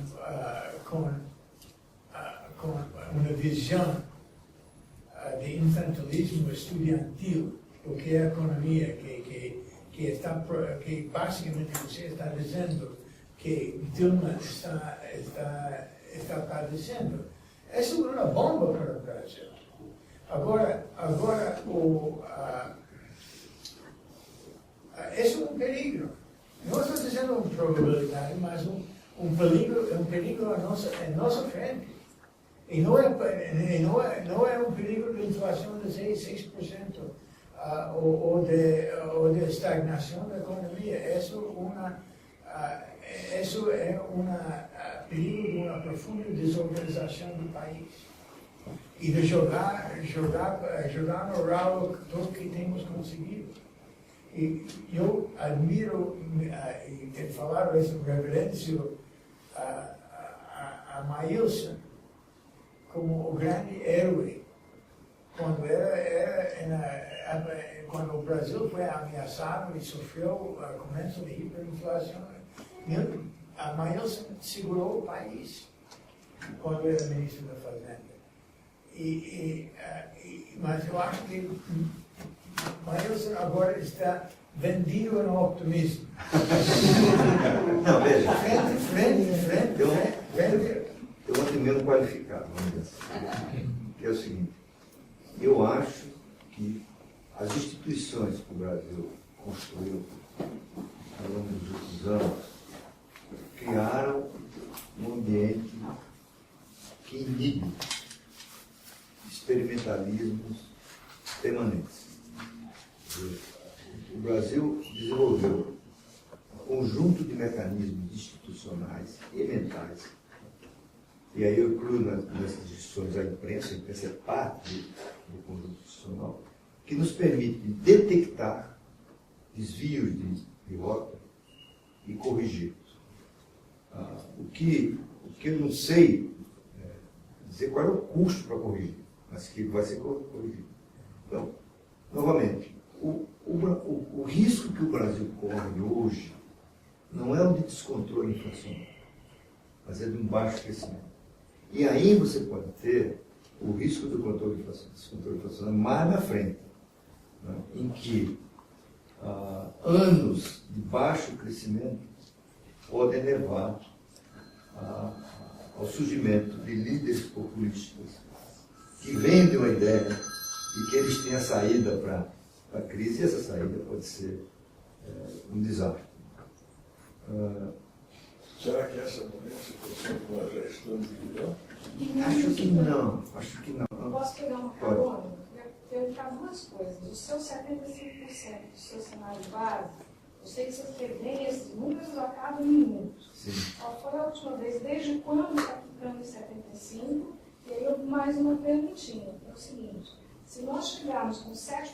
uma visão de infantilismo estudantil do que é a economia, que basicamente você está dizendo que Dilma está padecendo. Isso é uma bomba para o Brasil. Agora isso é um perigo. Não estou dizendo uma probabilidade, mas um perigo à nossa frente. E não é um perigo de inflação de 6%, ou de estagnação da economia. Isso é um perigo de uma profunda desorganização do país. E de jogar no ralo tudo que temos conseguido. E eu admiro, e tem falado isso com reverência, a Maílson como o grande herói. Quando o Brasil foi ameaçado e sofreu o começo de hiperinflação, a Maílson segurou o país quando era ministro da Fazenda. Mas eu acho que Maílson agora está vendido no optimismo. Não, veja. Frente. Eu vou ter menos qualificado, vamos dizer assim. Que é o seguinte, eu acho que as instituições que o Brasil construiu ao longo dos últimos anos criaram um ambiente que inibe experimentalismos permanentes. O Brasil desenvolveu um conjunto de mecanismos institucionais e mentais, e aí eu incluo nessas instituições a imprensa é parte do conjunto institucional, que nos permite detectar desvios de rota e corrigi-los. O que eu não sei dizer qual é o custo para corrigir, mas que vai ser corrigido. Então, novamente, o risco que o Brasil corre hoje não é o de descontrole inflacionário, mas é de um baixo crescimento. E aí você pode ter o risco do descontrole inflacionário mais na frente, né, em que anos de baixo crescimento podem levar ao surgimento de líderes populistas que vendem uma ideia e que eles têm a saída para a crise, e essa saída pode ser um desastre. Será que essa não é a situação que nós já estamos vivendo? Acho que não. Posso pegar uma carona? Eu perguntar duas coisas. Os seus 75% do seu cenário base, eu sei que vocês têm esses números a cada minuto. Sim. Qual foi a última vez? Desde quando está ficando em 75? E aí eu mais uma perguntinha. É o seguinte, se nós chegarmos com 7%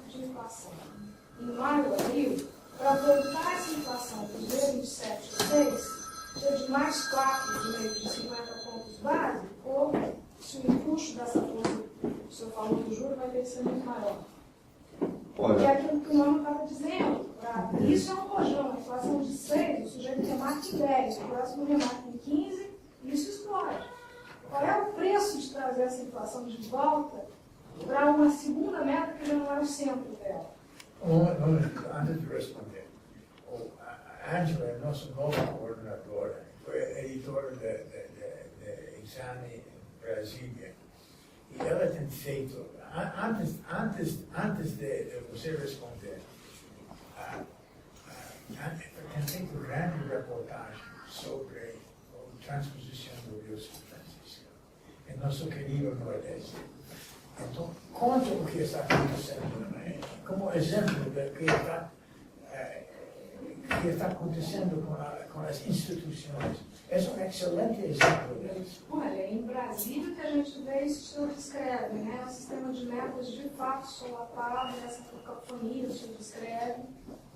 de inflação em maio, abril, para voltar essa inflação para os mesmos 7 ou 6, precisa de mais 4,5 de 50 pontos base, ou se o custo dessa força, o senhor falou do juro, vai ter que ser muito maior. Olha, E é aquilo que o nome estava dizendo, isso é um rojão, a inflação de 6, o sujeito remarca em 10, o próximo remarca em 15, e isso explode. Qual é o preço de trazer essa inflação de volta para uma segunda meta que já não é o centro dela? Antes de responder, a Ângela é nossa nova coordenadora, foi editora de Exame em Brasília, e ela tem feito, antes de você responder, tem feito grande reportagem sobre a transposição do Rio São Francisco, em nosso querido Nordeste. Então, conta o que está acontecendo, né? Como exemplo do que está acontecendo com as instituições. É um excelente exemplo disso. Olha, em Brasília o que a gente vê, isso o senhor descreve, né? O sistema de metas de fato solapado, essa cacofonia, o senhor descreve,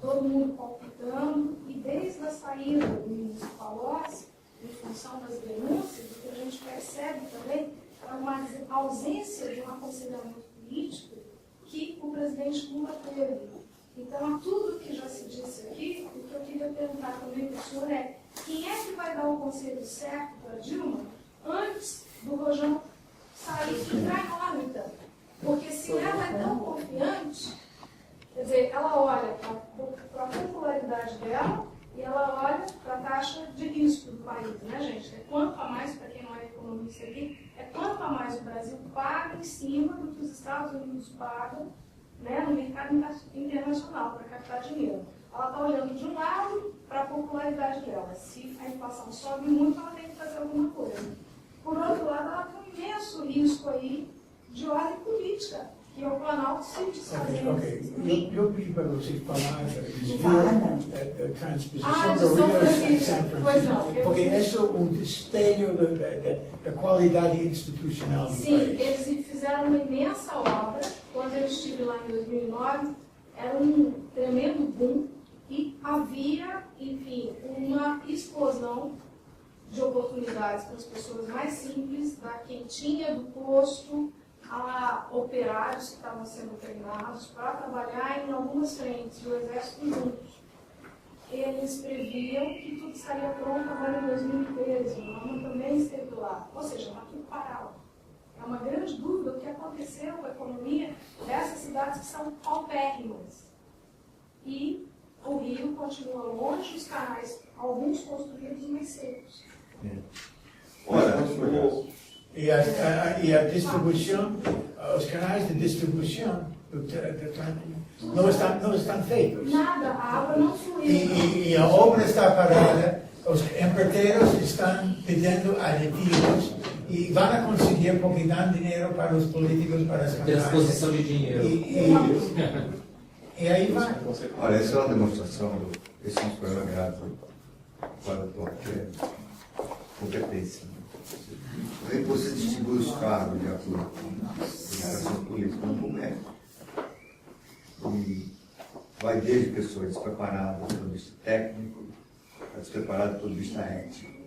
todo mundo palpitando, e desde a saída do ministro Palocci, em função das denúncias, o que a gente percebe também é uma ausência de um aconselhamento político que o presidente Lula teve. Então, a tudo que já se disse aqui, o que eu queria perguntar também para o senhor é quem é que vai dar o conselho certo para Dilma antes do rojão sair e entrar em órbita? Porque se ela é tão confiante, quer dizer, ela olha para a popularidade dela e ela olha para a taxa de risco do país, né, gente? É quanto a mais, para quem não é economista aqui, é quanto a mais o Brasil paga em cima do que os Estados Unidos pagam, né, no mercado internacional para captar dinheiro. Ela está olhando de um lado para a popularidade dela. Se a inflação sobe muito, ela tem que fazer alguma coisa. Por outro lado, ela tem um imenso risco aí de ordem política, que é o Planalto se desfazer. Ok. Eu pedi para você falar da transposição do São Rio Francisco. São Pois Francisco, não. porque isso é um destello da qualidade institucional do Sim, país. eles fizeram uma imensa obra. Quando eu estive lá em 2009, era um tremendo boom e havia, enfim, uma explosão de oportunidades para as pessoas mais simples, da quem tinha do posto a operários que estavam sendo treinados para trabalhar em algumas frentes do Exército juntos. Eles previam que tudo estaria pronto agora em 2013, o Lama também esteve lá, ou seja, está tudo parado. É uma grande dúvida o que aconteceu com a economia dessas cidades que são paupérrimas. E o rio continua longe, os canais, alguns construídos, mas secos. Olha, E a distribuição, os canais de distribuição não estão feitos. Nada, a água não fluiu. E a obra está parada, os empreiteiros estão pedindo aditivos e vão conseguir porque dão dinheiro para os políticos, para as campanhas. Transposição de dinheiro. E aí vai. olha, essa é uma demonstração desse programa para qualquer competência. Aí você distribui os cargos de acordo com a educação política, como é. E vai desde pessoas despreparadas do ponto de vista técnico, a despreparadas do ponto de vista ético.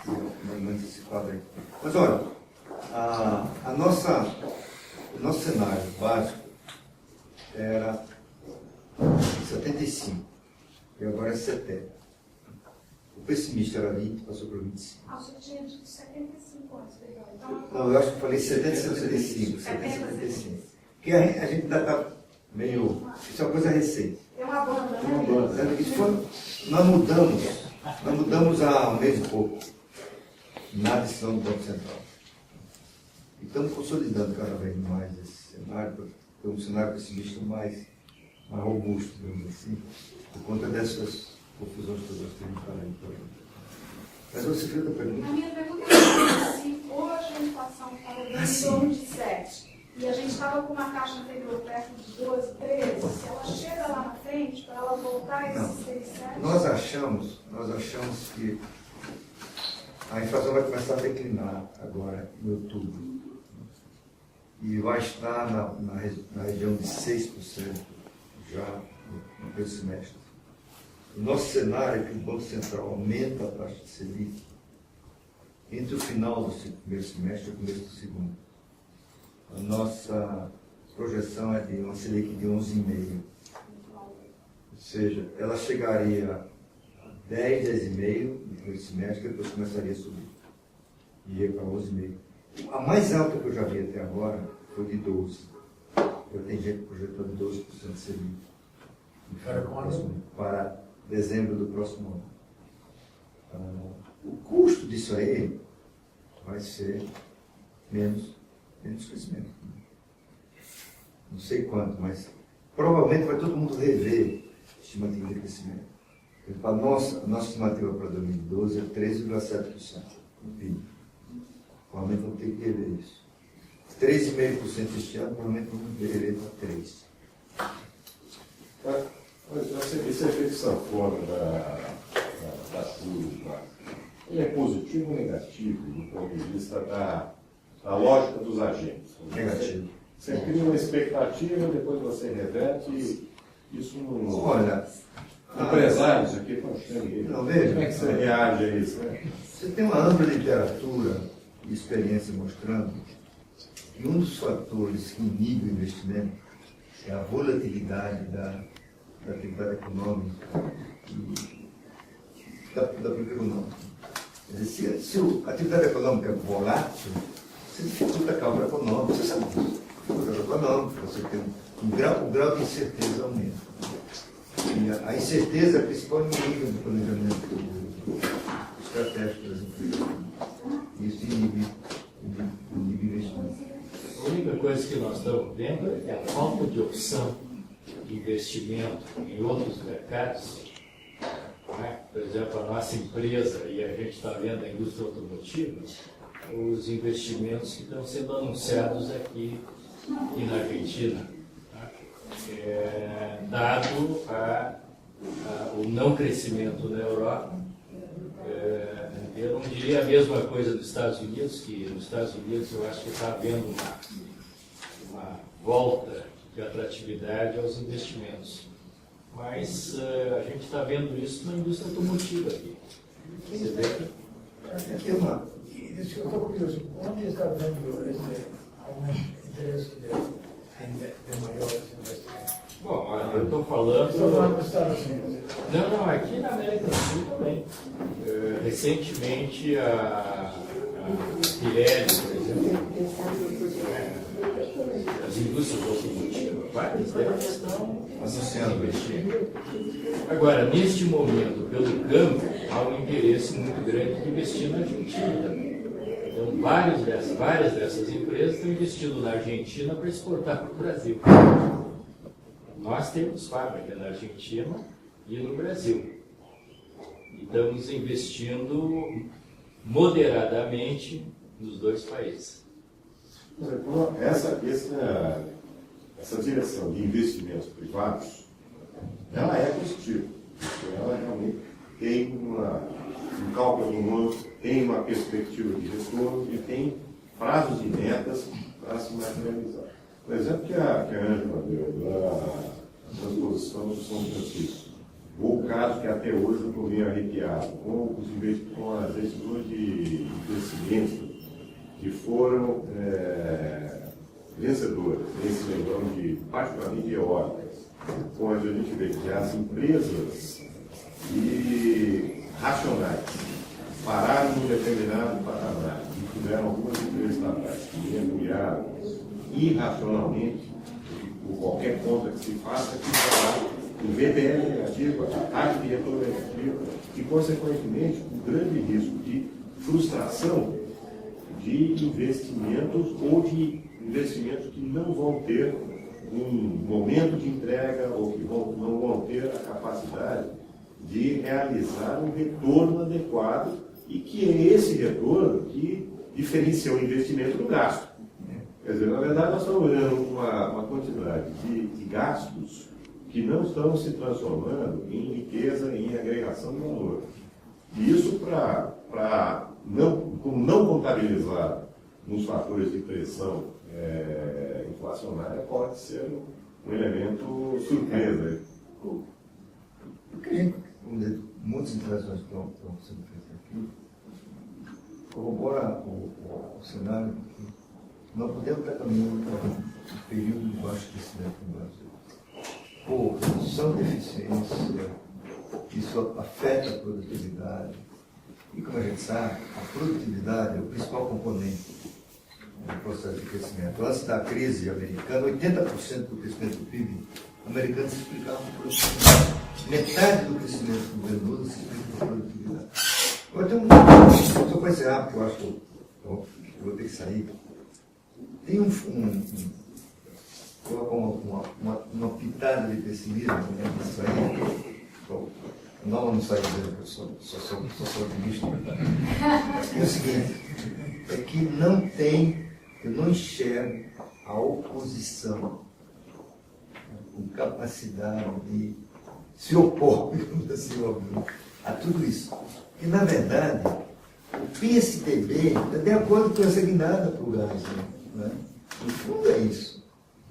Normalmente esse quadro aí. Mas olha, o nosso cenário básico era 75, e agora é 70. O pessimista era 20, passou para 25. Ah, você tinha dito 75 anos, perdão. Então, Não, eu acho que eu falei 70 e 75. 70 e 75. Porque a gente ainda está meio. Isso é uma coisa recente. é uma banda, né? Isso foi, nós mudamos há um mês e pouco na decisão do Banco Central. E estamos consolidando cada vez mais esse cenário, para ter um cenário pessimista mais robusto, digamos assim, por conta dessas confusões todas que a gente fala aí. Mas você fez a pergunta? A minha pergunta é se hoje a inflação estava em torno de 7 e a gente estava com uma taxa anterior perto de 12, 13, se ela chega lá na frente para ela voltar a esses 6, 7? Nós achamos que a inflação vai começar a declinar agora, em outubro. E vai estar na região de 6% já no primeiro semestre. O nosso cenário é que o Banco Central aumenta a taxa de Selic entre o final do primeiro semestre e o começo do segundo. A nossa projeção é de uma Selic de 11,5. Ou seja, ela chegaria a 10, 10,5 no primeiro semestre, e depois começaria a subir. E ia para 11,5. A mais alta que eu já vi até agora foi de 12. Eu tenho gente projetando 12% de Selic. Para quando? Para dezembro do próximo ano. O custo disso aí vai ser menos crescimento. Não sei quanto, mas provavelmente vai todo mundo rever a estimativa de crescimento. A nossa estimativa para 2012 é 13,7% no PIB. Provavelmente vamos ter que rever isso. 3,5% este ano, provavelmente vamos rever para 3%. Esse efeito sanfona da chuva, ele é positivo ou negativo do ponto de vista da lógica dos agentes? Negativo. Você cria uma expectativa, depois você reverte, e isso não... Olha, empresários aqui estão achando não, veja, como é que você reage a isso, né? Você tem uma ampla literatura e experiência mostrando que um dos fatores que inibe o investimento é a volatilidade da atividade econômica e da política econômica. Quer dizer, se a atividade econômica é volátil, você dificulta a cálculo econômico, você sabe disso. Você tem o grau de incerteza aumenta. E a incerteza é a principal inimiga do planejamento estratégico das empresas. Isso inibe investimento. A única coisa que nós estamos vendo é a falta de opção de investimento em outros mercados. Né? Por exemplo, a nossa empresa, e a gente está vendo a indústria automotiva, os investimentos que estão sendo anunciados aqui e na Argentina, tá? Dado o não crescimento na Europa. Eu não diria a mesma coisa dos Estados Unidos, que nos Estados Unidos eu acho que está havendo uma volta de atratividade aos investimentos. Mas a gente está vendo isso na indústria automotiva aqui. Você vê que Aqui é uma. Eu estou curioso, onde está vendo esse aumento de interesse de maiores investimentos? bom, eu estou Estou falando. falando dos Estados Unidos. Não, aqui na América do Sul também. Recentemente a Pirelli, por exemplo, as indústrias automotivas, várias delas estão investindo. Agora, neste momento, pelo campo, há um interesse muito grande de investir na Argentina também. Então, várias dessas empresas estão investindo na Argentina para exportar para o Brasil. Nós temos fábrica na Argentina e no Brasil. E estamos investindo moderadamente nos dois países. Essa direção de investimentos privados, ela é positiva. Ela realmente tem um cálculo do mundo, tem uma perspectiva de retorno e tem prazos e metas para se materializar. O exemplo que a Ângela deu da transposição de São Francisco, ou o caso que até hoje eu estou meio arrepiado, com as decisões de investimento que foram vencedoras, nesse leilão de particularmente eólicas, onde a gente vê que as empresas racionais pararam num determinado patamar e tiveram algumas empresas estatais que mergulharam irracionalmente por qualquer conta que se faça, que parar o VDL negativo, a taxa de retorno negativa e, consequentemente, o grande risco de frustração de investimentos ou de investimentos que não vão ter um momento de entrega ou que não vão ter a capacidade de realizar um retorno adequado e que é esse retorno que diferencia o investimento do gasto. Quer dizer, na verdade, nós estamos vendo uma quantidade de gastos que não estão se transformando em riqueza, em agregação de valor. E isso, para não contabilizar nos fatores de pressão inflacionária, pode ser um elemento surpresa. O que a gente, muitas interações que estão sendo feitas aqui, corrobora o cenário que não podemos estar caminhando para um período de baixo crescimento no Brasil. Por redução de eficiência, isso afeta a produtividade. E como a gente sabe, a produtividade é o principal componente do processo de crescimento. Antes da crise americana, 80% do crescimento do PIB americano se explicava por produtividade. Metade do crescimento do governo se explica por produtividade. Agora tem só para encerrar, porque eu acho que eu vou ter que sair. Tem uma pitada de pessimismo nisso aí. Bom, não sai dizendo que eu sou otimista. É o seguinte, é que eu não enxergo a oposição com capacidade de se opor, assim, a tudo isso. E, na verdade, o PSDB está de acordo com essa guinada para o gás. Né? No fundo é isso.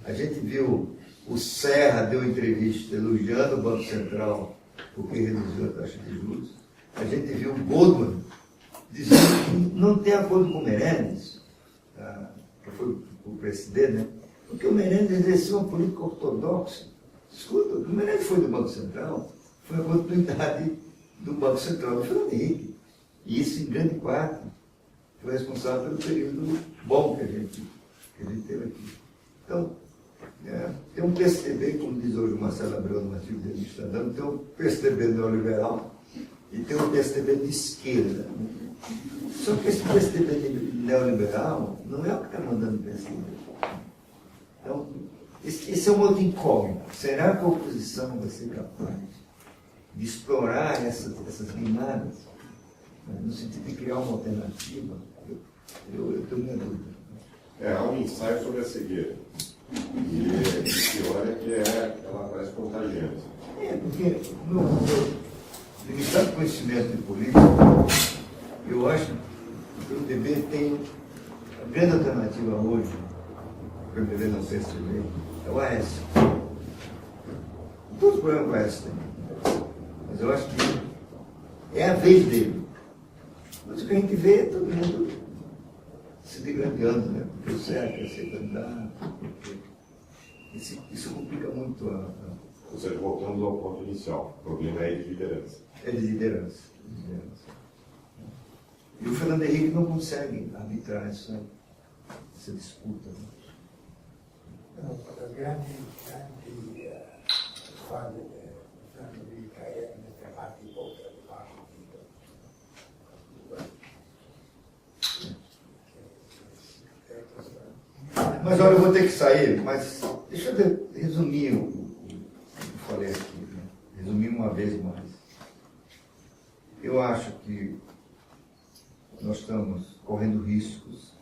A gente viu o Serra deu entrevista elogiando o Banco Central porque reduziu a taxa de juros. A gente viu o Goldman dizendo que não tem acordo com o Meirelles, que foi o presidente, né? Porque o Meirelles exerceu uma política ortodoxa. Escuta, o Meirelles foi do Banco Central, foi a continuidade do Banco Central do Fernando Henrique. E isso, em grande parte, foi responsável pelo período bom que a gente teve aqui. Então, tem um PSDB, como diz hoje o Marcelo Abreu no artigo dele do Estadão, tem um PSDB neoliberal e tem um PSDB de esquerda. Só que esse PSDB neoliberal não é o que está mandando o PSDB. Então, esse é um outro incógnito. Será que a oposição vai ser capaz de explorar essas guinadas, no sentido de criar uma alternativa? Eu tenho minha dúvida. Há um ensaio sobre a cegueira. E o pior é que ela parece contagiante. Porque no limitado conhecimento de política, eu acho que o PMDB tem a grande alternativa hoje, o PMDB não PSDB, é o Aécio. Todos os problemas o Aécio tem. Mas eu acho que é a vez dele. Mas o que a gente vê é todo mundo se degradando, né? Porque o certo é ser candidato. Isso complica muito a. Ou seja, voltamos ao ponto inicial. O problema é de liderança. É de liderança. E o Fernando Henrique não consegue arbitrar essa disputa. Né? Não, a grande falha do Fernando Henrique é nessa parte de volta do partido. Mas olha, eu vou ter que sair, mas deixa eu resumir o que eu falei aqui, né? Resumir uma vez mais. Eu acho que nós estamos correndo riscos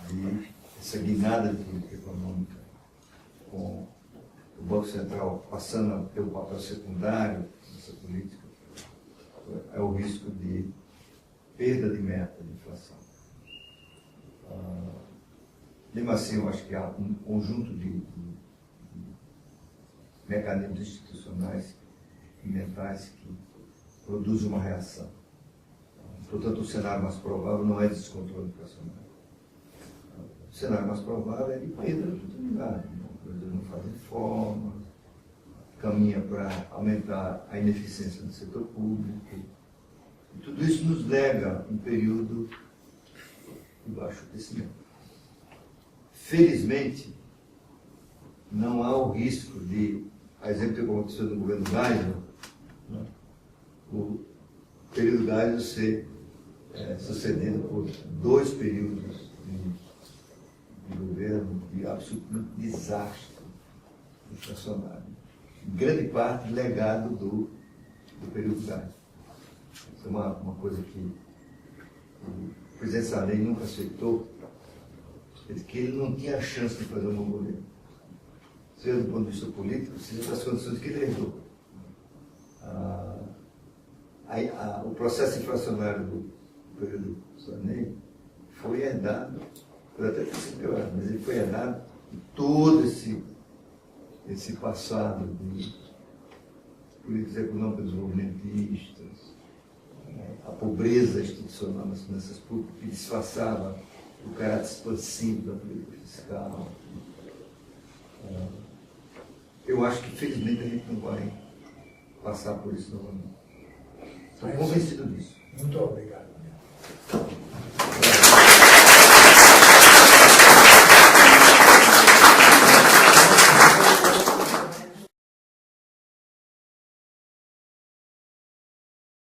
de essa guinada de política econômica, com o Banco Central passando a ter um papel secundário nessa política, é o risco de perda de meta de inflação. Mesmo assim, eu acho que há um conjunto de mecanismos institucionais e mentais que produzem uma reação. Portanto, o cenário mais provável não é de descontrole inflacionário. O cenário mais provável é de perda de oportunidade. O Brasil não faz reforma, caminha para aumentar a ineficiência do setor público. E tudo isso nos lega um período de baixo crescimento. Felizmente, não há o risco de, a exemplo do que aconteceu no governo Geisel, né, o período Geisel ser sucedido por 2 períodos de governo de absoluto desastre inflacionário. Em grande parte, legado do período Geisel. Isso é uma coisa que o presidente Sarney nunca aceitou, que ele não tinha chance de fazer um bom governo. Seja do ponto de vista político, seja das condições que ele herdou. O processo inflacionário do período Sarney foi herdado, pode até ter sido piorado, mas ele foi herdado de todo esse passado de políticas econômicas desenvolvimentistas, a pobreza institucional nas finanças públicas que disfarçava o caráter expansivo da política fiscal. Eu acho que, felizmente, a gente não vai passar por isso novamente. Estou convencido disso. Muito obrigado.